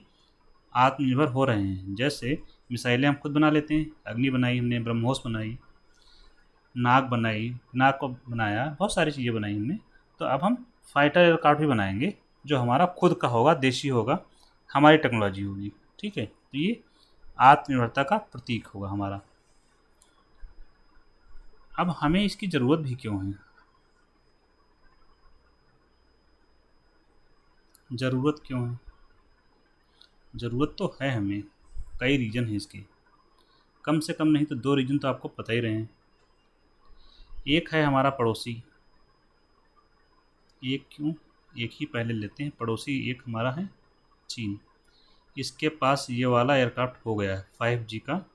A: आत्मनिर्भर हो रहे हैं। जैसे मिसाइलें हम खुद बना लेते हैं, अग्नि बनाई हमने, ब्रह्मोस बनाई, नाग बनाई, नाग को बनाया, बहुत सारी चीज़ें बनाई हमने। तो अब हम फाइटर एयरक्राफ्ट भी बनाएंगे जो हमारा खुद का होगा, देशी होगा, हमारी टेक्नोलॉजी होगी। ठीक है, तो ये आत्मनिर्भरता का प्रतीक होगा हमारा। अब हमें इसकी ज़रूरत भी क्यों है? ज़रूरत क्यों है? ज़रूरत तो है हमें, कई रीज़न हैं इसके। कम से कम नहीं तो 2 रीज़न तो आपको पता ही रहे हैं। एक है हमारा पड़ोसी, एक क्यों, एक ही पहले लेते हैं। पड़ोसी एक हमारा है चीन। इसके पास ये वाला एयरक्राफ्ट हो गया है 5G का,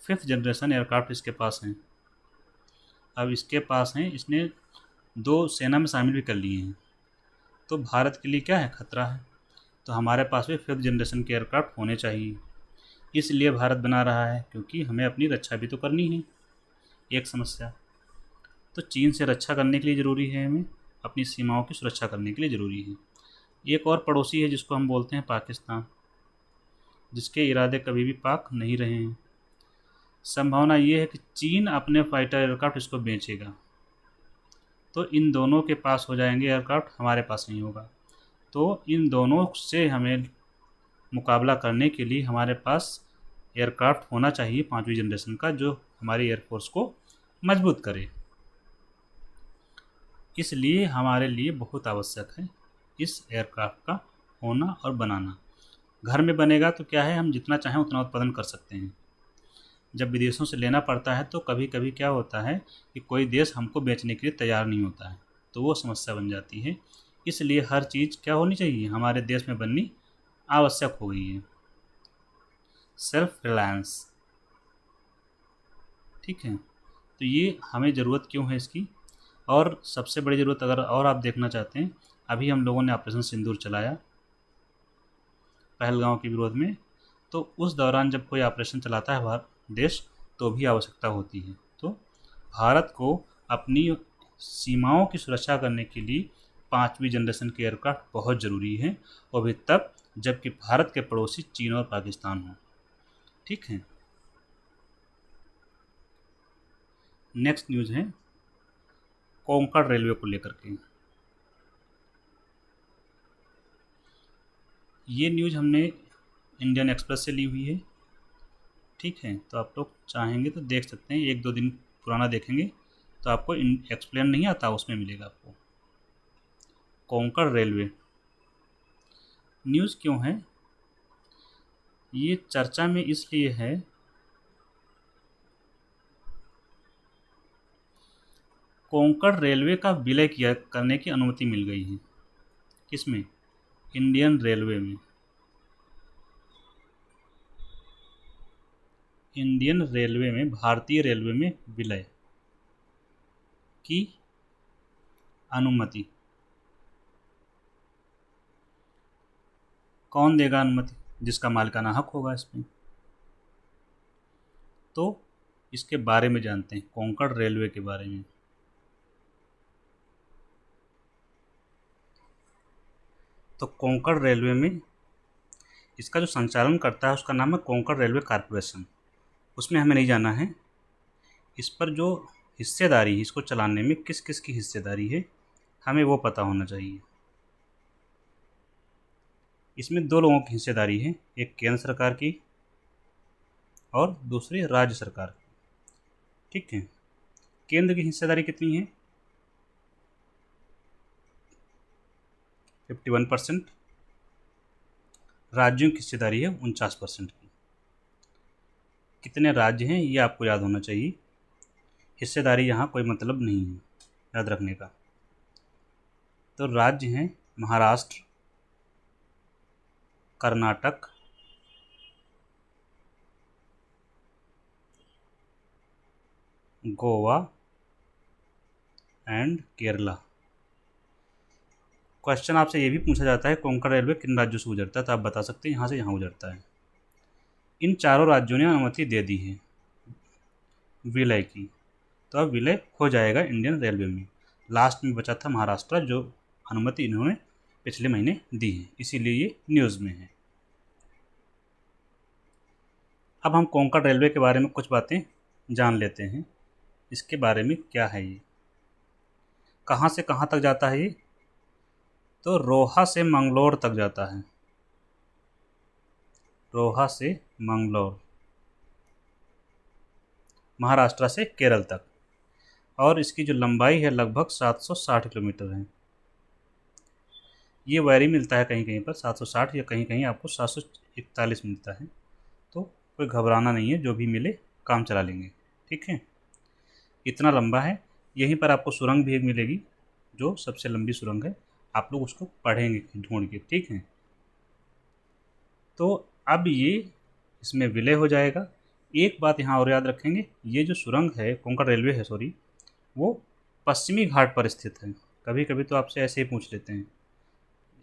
A: 5th जनरेशन एयरक्राफ्ट इसके पास हैं। अब इसके पास हैं, इसने 2 सेना में शामिल भी कर लिए हैं। तो भारत के लिए क्या है, खतरा है। तो हमारे पास भी 5th जनरेशन के एयरक्राफ्ट होने चाहिए। इसलिए भारत बना रहा है, क्योंकि हमें अपनी रक्षा भी तो करनी है। एक समस्या तो चीन से रक्षा करने के लिए ज़रूरी है, हमें अपनी सीमाओं की सुरक्षा करने के लिए ज़रूरी है। एक और पड़ोसी है जिसको हम बोलते हैं पाकिस्तान, जिसके इरादे कभी भी पाक नहीं रहे हैं। संभावना ये है कि चीन अपने फाइटर एयरक्राफ्ट इसको बेचेगा, तो इन दोनों के पास हो जाएंगे एयरक्राफ्ट, हमारे पास नहीं होगा। तो इन दोनों से हमें मुकाबला करने के लिए हमारे पास एयरक्राफ्ट होना चाहिए 5वीं जनरेशन का, जो हमारी एयरफोर्स को मजबूत करे। इसलिए हमारे लिए बहुत आवश्यक है इस एयरक्राफ्ट का होना और बनाना। घर में बनेगा तो क्या है, हम जितना चाहें उतना उत्पादन कर सकते हैं। जब विदेशों से लेना पड़ता है तो कभी कभी क्या होता है कि कोई देश हमको बेचने के लिए तैयार नहीं होता है, तो वो समस्या बन जाती है। इसलिए हर चीज़ क्या होनी चाहिए, हमारे देश में बननी आवश्यक हो गई है। सेल्फ रिलायंस, ठीक है। तो ये हमें ज़रूरत क्यों है इसकी, और सबसे बड़ी ज़रूरत अगर और आप देखना चाहते हैं, अभी हम लोगों ने ऑपरेशन सिंदूर चलाया पहलगांव के विरोध में, तो उस दौरान जब कोई ऑपरेशन चलाता है भारत देश, तो भी आवश्यकता होती है। तो भारत को अपनी सीमाओं की सुरक्षा करने के लिए 5वीं जनरेशन के एयरक्राफ्ट बहुत ज़रूरी है, और भी तब जबकि भारत के पड़ोसी चीन और पाकिस्तान हों। ठीक है। नेक्स्ट न्यूज़ है कोंकण रेलवे को लेकर के। ये न्यूज़ हमने इंडियन एक्सप्रेस से ली हुई है। ठीक है, तो आप लोग चाहेंगे तो देख सकते हैं, 1-2 दिन पुराना देखेंगे तो आपको एक्सप्लेन नहीं आता, उसमें मिलेगा आपको। कोंकण रेलवे न्यूज़ क्यों है, ये चर्चा में इसलिए है, कोंकण रेलवे का विलय किया करने की अनुमति मिल गई है। किसमें, इंडियन रेलवे में। इंडियन रेलवे में, भारतीय रेलवे में विलय की अनुमति। कौन देगा अनुमति, जिसका मालिकाना हक होगा इसमें। तो इसके बारे में जानते हैं, कोंकण रेलवे के बारे में। तो कोंकण रेलवे में इसका जो संचालन करता है उसका नाम है कोंकण रेलवे कॉरपोरेशन। उसमें हमें नहीं जाना है, इस पर जो हिस्सेदारी है, इसको चलाने में किस किस की हिस्सेदारी है, हमें वो पता होना चाहिए। इसमें 2 लोगों की हिस्सेदारी है, एक केंद्र सरकार की और दूसरी राज्य सरकार की। ठीक है, केंद्र की हिस्सेदारी कितनी है, 51%। राज्यों की हिस्सेदारी है 49% की। कितने राज्य हैं ये आपको याद होना चाहिए, हिस्सेदारी यहाँ कोई मतलब नहीं है याद रखने का। तो राज्य हैं महाराष्ट्र, कर्नाटक, गोवा एंड केरला। क्वेश्चन आपसे ये भी पूछा जाता है कोंकण रेलवे किन राज्यों से गुजरता है, तो आप बता सकते हैं यहाँ से यहाँ गुजरता है। इन चारों राज्यों ने अनुमति दे दी है विलय की, तो अब विलय हो जाएगा इंडियन रेलवे में। लास्ट में बचा था महाराष्ट्र, जो अनुमति इन्होंने पिछले महीने दी है, इसीलिए ये न्यूज़ में है। अब हम कोंकण रेलवे के बारे में कुछ बातें जान लेते हैं। इसके बारे में क्या है, ये कहाँ से कहाँ तक जाता है, ये तो रोहा से मंगलोर तक जाता है। रोहा से मंगलोर, महाराष्ट्र से केरल तक, और इसकी जो लंबाई है लगभग 760 किलोमीटर है। ये वैरी मिलता है कहीं कहीं पर 760 या कहीं कहीं आपको 741 मिलता है। तो कोई घबराना नहीं है, जो भी मिले काम चला लेंगे। ठीक है, इतना लंबा है। यहीं पर आपको सुरंग भी एक मिलेगी, जो सबसे लंबी सुरंग है, आप लोग उसको पढ़ेंगे ढूंढ के। ठीक है, तो अब ये इसमें विलय हो जाएगा। एक बात यहाँ और याद रखेंगे, ये जो सुरंग है, कोंकण रेलवे है सॉरी, वो पश्चिमी घाट पर स्थित है। कभी कभी तो आपसे ऐसे ही पूछ लेते हैं,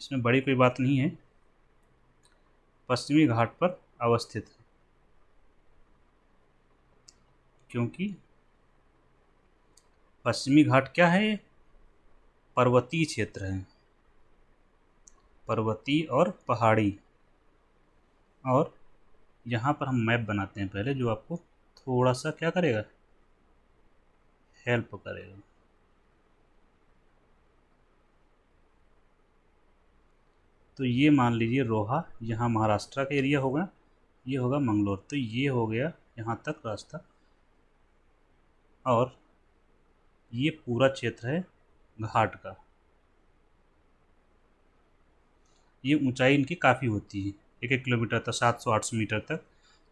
A: इसमें बड़ी कोई बात नहीं है, पश्चिमी घाट पर अवस्थित है। क्योंकि पश्चिमी घाट क्या है, पर्वतीय क्षेत्र है, पर्वतीय और पहाड़ी। और यहाँ पर हम मैप बनाते हैं पहले, जो आपको थोड़ा सा क्या करेगा, हेल्प करेगा। तो ये मान लीजिए रोहा, यहाँ महाराष्ट्र का एरिया होगा, ये होगा मंगलोर, तो ये हो गया यहाँ तक रास्ता। और ये पूरा क्षेत्र है घाट का। ये ऊंचाई इनकी काफ़ी होती है, 1-1 किलोमीटर तक, 700-800 मीटर तक।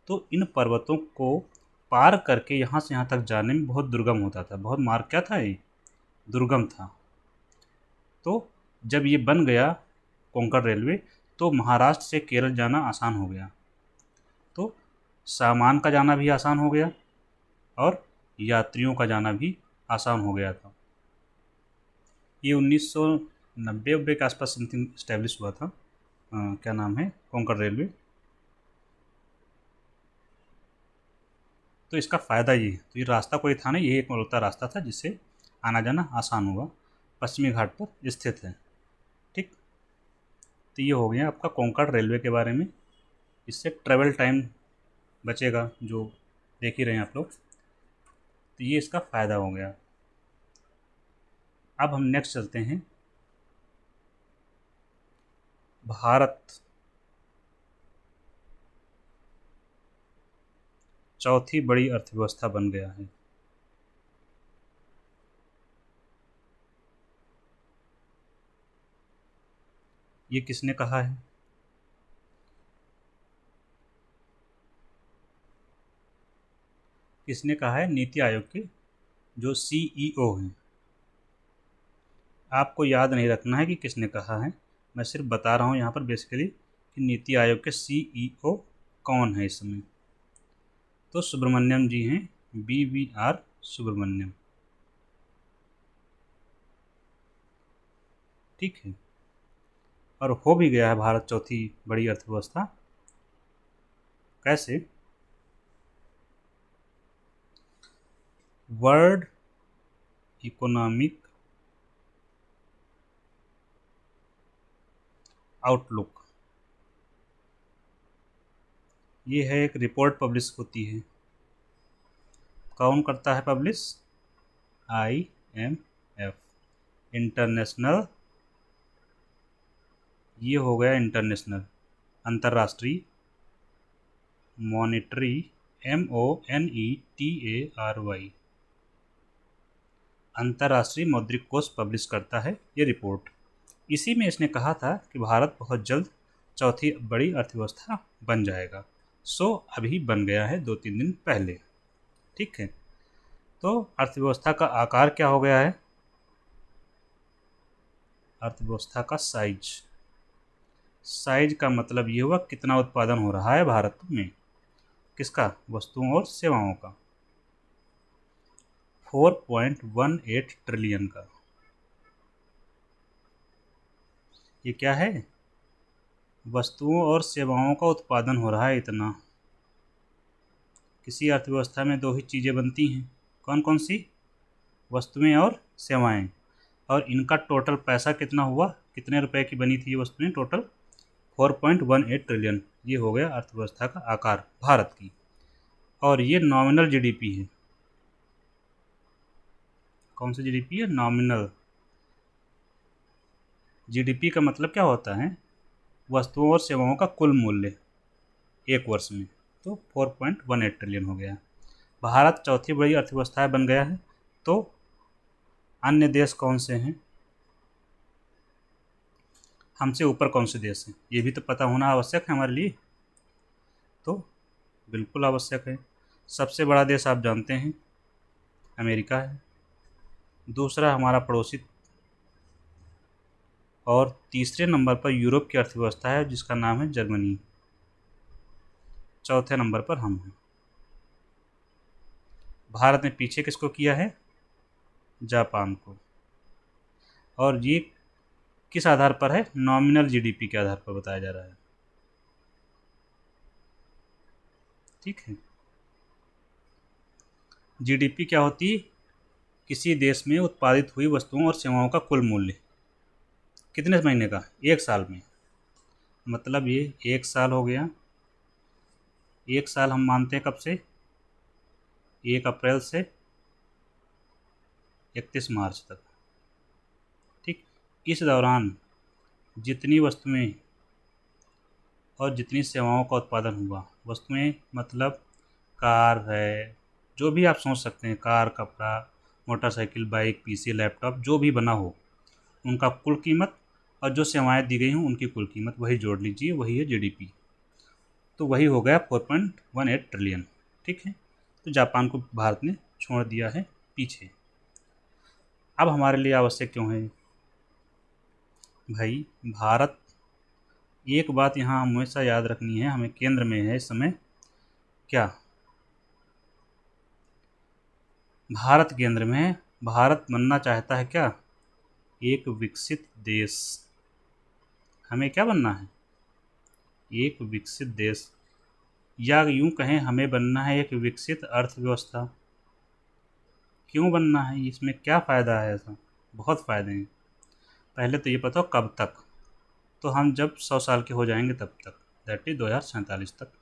A: तो इन पर्वतों को पार करके यहाँ से यहाँ तक जाने में बहुत दुर्गम होता था, बहुत मार्ग क्या था, ये दुर्गम था। तो जब ये बन गया कोंकण रेलवे, तो महाराष्ट्र से केरल जाना आसान हो गया, तो सामान का जाना भी आसान हो गया और यात्रियों का जाना भी आसान हो गया था। ये 1990 के आसपास समथिंग इस्टेब्लिश हुआ था। क्या नाम है, कोंकण रेलवे। तो इसका फ़ायदा ये है, तो ये रास्ता कोई था नहीं, ये एक मलबता रास्ता था जिससे आना जाना आसान हुआ, पश्चिमी घाट पर स्थित है। ठीक, तो ये हो गया आपका कोंकण रेलवे के बारे में। इससे ट्रेवल टाइम बचेगा, जो देख ही रहे हैं आप लोग। तो ये इसका फ़ायदा हो गया। अब हम नेक्स्ट चलते हैं, भारत चौथी बड़ी अर्थव्यवस्था बन गया है। ये किसने कहा है, किसने कहा है, नीति आयोग के जो सीईओ हैं। आपको याद नहीं रखना है कि किसने कहा है, मैं सिर्फ बता रहा हूँ यहाँ पर बेसिकली कि नीति आयोग के सीईओ कौन है इस समय। तो सुब्रमण्यम जी हैं, BVR सुब्रमण्यम। ठीक है, और हो भी गया है भारत चौथी बड़ी अर्थव्यवस्था। कैसे, वर्ल्ड इकोनॉमिक आउटलुक, ये है एक रिपोर्ट पब्लिश होती है। कौन करता है पब्लिश, IMF, इंटरनेशनल, ये हो गया इंटरनेशनल, अंतर्राष्ट्रीय, मॉनेटरी, MONETARY, अंतर्राष्ट्रीय मौद्रिक कोष पब्लिश करता है ये रिपोर्ट। इसी में इसने कहा था कि भारत बहुत जल्द चौथी बड़ी अर्थव्यवस्था बन जाएगा। सो अभी बन गया है 2-3 दिन पहले। ठीक है, तो अर्थव्यवस्था का आकार क्या हो गया है, अर्थव्यवस्था का साइज। साइज का मतलब ये हुआ कितना उत्पादन हो रहा है भारत में, किसका, वस्तुओं और सेवाओं का, 4.18 ट्रिलियन का। ये क्या है, वस्तुओं और सेवाओं का उत्पादन हो रहा है इतना। किसी अर्थव्यवस्था में दो ही चीज़ें बनती हैं, कौन कौन सी, वस्तुएं और सेवाएं। और इनका टोटल पैसा कितना हुआ, कितने रुपए की बनी थी ये वस्तुएं, टोटल 4.18 ट्रिलियन। ये हो गया अर्थव्यवस्था का आकार भारत की। और ये नॉमिनल जीडीपी है। कौन सी जीडीपी है, नॉमिनल। जीडीपी का मतलब क्या होता है, वस्तुओं और सेवाओं का कुल मूल्य एक वर्ष में। तो 4.18 ट्रिलियन हो गया। भारत चौथी बड़ी अर्थव्यवस्था बन गया है। तो अन्य देश कौन से हैं, हमसे ऊपर कौन से देश हैं, ये भी तो पता होना आवश्यक है हमारे लिए। तो बिल्कुल आवश्यक है। सबसे बड़ा देश आप जानते हैं अमेरिका है, दूसरा हमारा पड़ोसी, और तीसरे नंबर पर यूरोप की अर्थव्यवस्था है जिसका नाम है जर्मनी। चौथे नंबर पर हम हैं। भारत ने पीछे किसको किया है? जापान को। और ये किस आधार पर है? नॉमिनल जीडीपी के आधार पर बताया जा रहा है। ठीक है। जीडीपी क्या होती है? किसी देश में उत्पादित हुई वस्तुओं और सेवाओं का कुल मूल्य। कितने महीने का? एक साल में। मतलब ये एक साल हो गया। एक साल हम मानते हैं कब से? 1 अप्रैल से 31 मार्च तक। ठीक। इस दौरान जितनी वस्तुएं और जितनी सेवाओं का उत्पादन हुआ, वस्तुएं मतलब कार है, जो भी आप सोच सकते हैं, कार, कपड़ा, मोटरसाइकिल, बाइक, पीसी, लैपटॉप, जो भी बना हो, उनका कुल कीमत और जो सेवाएं दी गई हों उनकी कुल कीमत, वही जोड़ लीजिए, वही है जीडीपी। तो वही हो गया 4.18 ट्रिलियन। ठीक है। तो जापान को भारत ने छोड़ दिया है पीछे। अब हमारे लिए आवश्यक क्यों है भाई? भारत, एक बात यहाँ हमेशा याद रखनी है, हमें केंद्र में है इस समय। क्या? भारत केंद्र में है। भारत बनना चाहता है क्या? एक विकसित देश। हमें क्या बनना है? एक विकसित देश, या यूं कहें हमें बनना है एक विकसित अर्थव्यवस्था। क्यों बनना है? इसमें क्या फ़ायदा है? ऐसा बहुत फ़ायदे हैं। पहले तो ये बताओ कब तक? तो हम जब 100 साल के हो जाएंगे तब तक, दैट इज 2047 तक।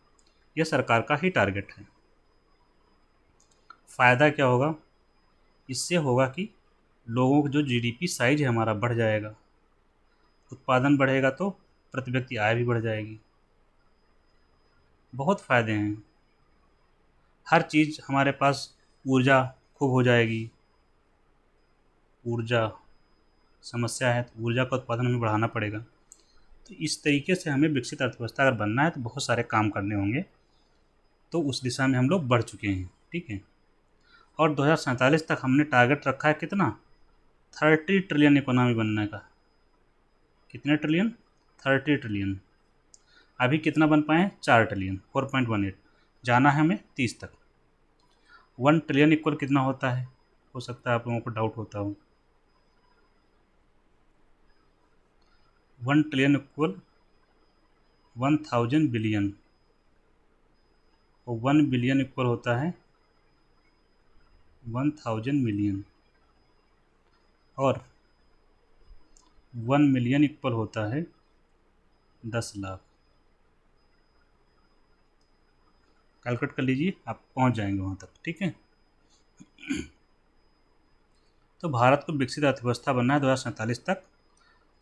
A: ये सरकार का ही टारगेट है। फ़ायदा क्या होगा? इससे होगा कि लोगों का जो जीडीपी साइज है हमारा बढ़ जाएगा, उत्पादन बढ़ेगा तो प्रति व्यक्ति आय भी बढ़ जाएगी। बहुत फ़ायदे हैं। हर चीज़ हमारे पास, ऊर्जा खूब हो जाएगी। ऊर्जा समस्या है तो ऊर्जा का उत्पादन हमें बढ़ाना पड़ेगा। तो इस तरीके से हमें विकसित अर्थव्यवस्था अगर बनना है तो बहुत सारे काम करने होंगे। तो उस दिशा में हम लोग बढ़ चुके हैं। ठीक है। और 2047 तक हमने टारगेट रखा है कितना? 30 ट्रिलियन इकोनॉमी बनने का। कितने ट्रिलियन? 30 ट्रिलियन। अभी कितना बन पाए? 4 ट्रिलियन, 4.18। जाना है हमें 30 तक। 1 ट्रिलियन इक्वल कितना होता है? हो सकता है आप लोगों को डाउट होता हो। 1 ट्रिलियन इक्वल 1000 बिलियन, और 1 बिलियन इक्वल होता है 1000 मिलियन, और 1 मिलियन इक्वल होता है 10 लाख। कैलकुलेट कर लीजिए, आप पहुंच जाएंगे वहां तक। ठीक है। तो भारत को विकसित अर्थव्यवस्था बनना है 2047 तक।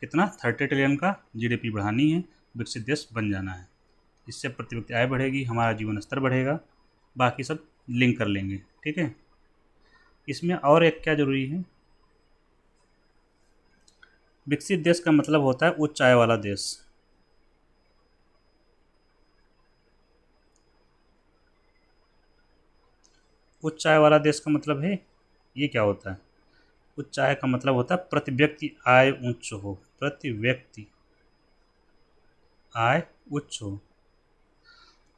A: कितना? 30 ट्रिलियन का जीडीपी बढ़ानी है, विकसित देश बन जाना है। इससे प्रति व्यक्ति आय बढ़ेगी, हमारा जीवन स्तर बढ़ेगा, बाकी सब लिंक कर लेंगे। ठीक है। इसमें और एक क्या जरूरी है? विकसित देश का मतलब होता है उच्च आय वाला देश। उच्च आय वाला देश का मतलब है, ये क्या होता है? उच्च आय का मतलब होता है प्रति व्यक्ति आय उच्च हो। प्रति व्यक्ति आय उच्च हो।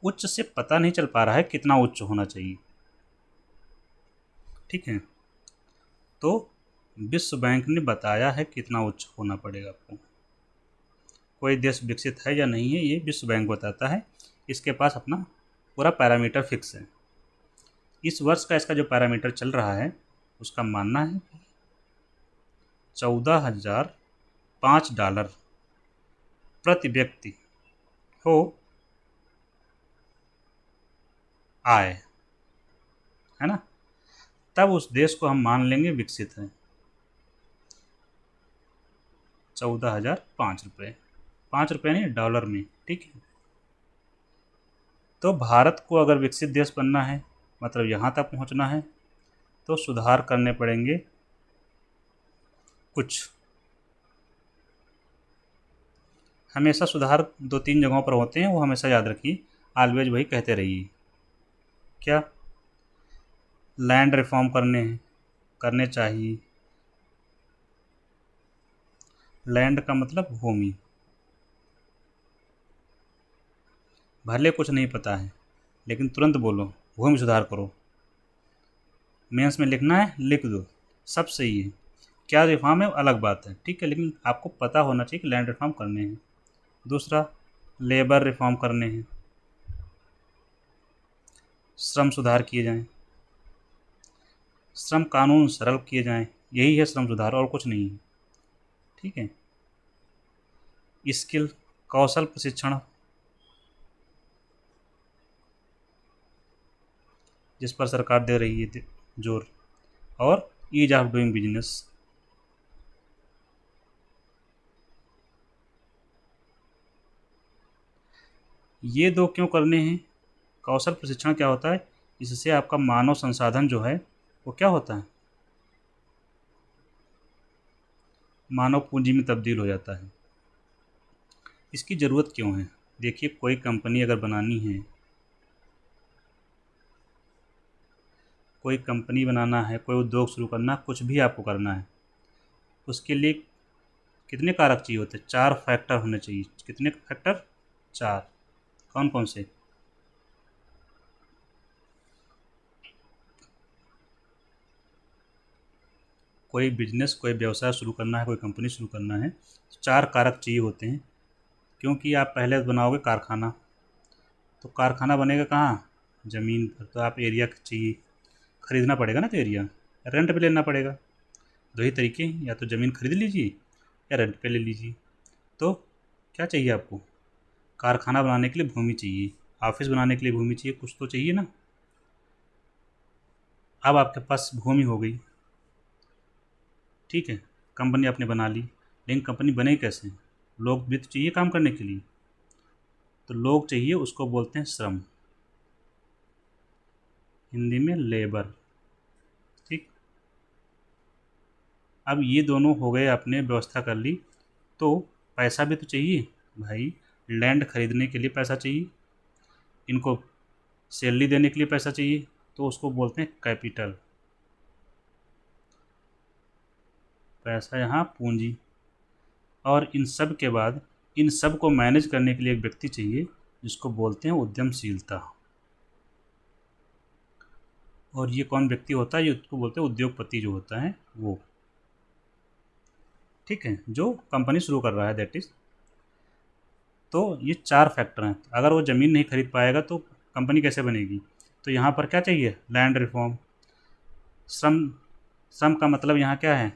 A: उच्च से पता नहीं चल पा रहा है कितना उच्च होना चाहिए। ठीक है। तो विश्व बैंक ने बताया है कितना उच्च होना पड़ेगा आपको। कोई देश विकसित है या नहीं है ये विश्व बैंक बताता है। इसके पास अपना पूरा पैरामीटर फिक्स है। इस वर्ष का इसका जो पैरामीटर चल रहा है उसका मानना है 14,005 डॉलर प्रति व्यक्ति हो आय, है ना? तब उस देश को हम मान लेंगे विकसित है। 14,005 रुपये, 5 रुपये नहीं, डॉलर में। ठीक है। तो भारत को अगर विकसित देश बनना है, मतलब यहाँ तक पहुँचना है, तो सुधार करने पड़ेंगे कुछ। हमेशा सुधार 2-3 जगहों पर होते हैं, वो हमेशा याद रखिए, ऑलवेज वही कहते रहिए। क्या? लैंड रिफॉर्म करने चाहिए। लैंड का मतलब भूमि। भले कुछ नहीं पता है लेकिन तुरंत बोलो भूमि सुधार करो। मेंस में लिखना है, लिख दो, सब सही है। क्या रिफॉर्म है अलग बात है, ठीक है, लेकिन आपको पता होना चाहिए कि लैंड रिफॉर्म करने हैं। दूसरा, लेबर रिफॉर्म करने हैं, श्रम सुधार किए जाएं, श्रम कानून सरल किए जाएं, यही है श्रम सुधार और कुछ नहीं है। ठीक है। स्किल, कौशल प्रशिक्षण, जिस पर सरकार दे रही है जोर, और ईज ऑफ डूइंग बिजनेस। ये दो क्यों करने हैं? कौशल प्रशिक्षण क्या होता है? इससे आपका मानव संसाधन जो है वो क्या होता है, मानव पूंजी में तब्दील हो जाता है। इसकी ज़रूरत क्यों है? देखिए, कोई कंपनी अगर बनानी है, कोई कंपनी बनाना है, कोई उद्योग शुरू करना, कुछ भी आपको करना है, उसके लिए कितने कारक चाहिए होते हैं? 4 फैक्टर होने चाहिए। कितने फैक्टर? 4। कौन कौन से? कोई बिजनेस, कोई व्यवसाय शुरू करना है, कोई कंपनी शुरू करना है, तो 4 कारक चाहिए होते हैं। क्योंकि आप पहले बनाओगे कारखाना, तो कारखाना बनेगा कहाँ? ज़मीन पर। तो आप एरिया चाहिए, खरीदना पड़ेगा ना, तो एरिया रेंट पे लेना पड़ेगा। दो ही तरीके हैं, या तो ज़मीन खरीद लीजिए या रेंट पे ले लीजिए। तो क्या चाहिए आपको? कारखाना बनाने के लिए भूमि चाहिए, ऑफिस बनाने के लिए भूमि चाहिए, कुछ तो चाहिए ना। अब आपके पास भूमि हो गई, ठीक है, कंपनी आपने बना ली, लेकिन कंपनी बने कैसे? लोग भी तो चाहिए काम करने के लिए, तो लोग चाहिए, उसको बोलते हैं श्रम, हिंदी में लेबर। ठीक। अब ये दोनों हो गए, आपने व्यवस्था कर ली, तो पैसा भी तो चाहिए भाई। लैंड खरीदने के लिए पैसा चाहिए, इनको सैलरी देने के लिए पैसा चाहिए, तो उसको बोलते हैं कैपिटल। पैसा यहाँ पूंजी। और इन सब के बाद इन सब को मैनेज करने के लिए एक व्यक्ति चाहिए, जिसको बोलते हैं उद्यमशीलता। और ये कौन व्यक्ति होता है? ये उसको बोलते हैं उद्योगपति, जो होता है वो। ठीक है, जो कंपनी शुरू कर रहा है, दैट इज। तो ये 4 फैक्टर हैं। अगर वो ज़मीन नहीं खरीद पाएगा तो कंपनी कैसे बनेगी? तो यहाँ पर क्या चाहिए? Land reform. श्रम, श्रम का मतलब यहाँ क्या है?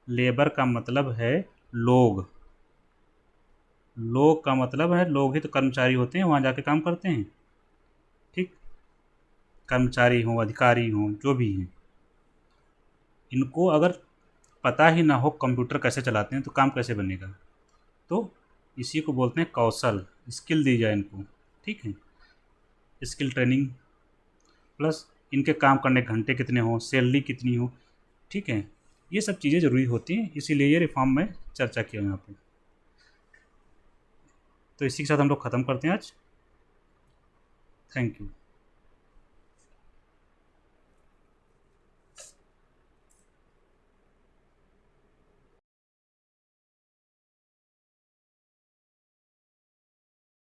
A: लेबर का मतलब है लोग। लोग का मतलब है, लोग ही तो कर्मचारी होते हैं, वहाँ जाके काम करते हैं। ठीक। कर्मचारी हों, अधिकारी हों, जो भी हैं, इनको अगर पता ही ना हो कंप्यूटर कैसे चलाते हैं तो काम कैसे बनेगा? तो इसी को बोलते हैं कौशल, स्किल दी जाए इनको। ठीक है। स्किल ट्रेनिंग, प्लस इनके काम करने के घंटे कितने हों, सैलरी कितनी हो। ठीक है। ये सब चीज़ें ज़रूरी होती हैं, इसीलिए ये रिफॉर्म में चर्चा किया यहाँ पे। तो इसी के साथ हम लोग ख़त्म करते हैं आज। Thank you.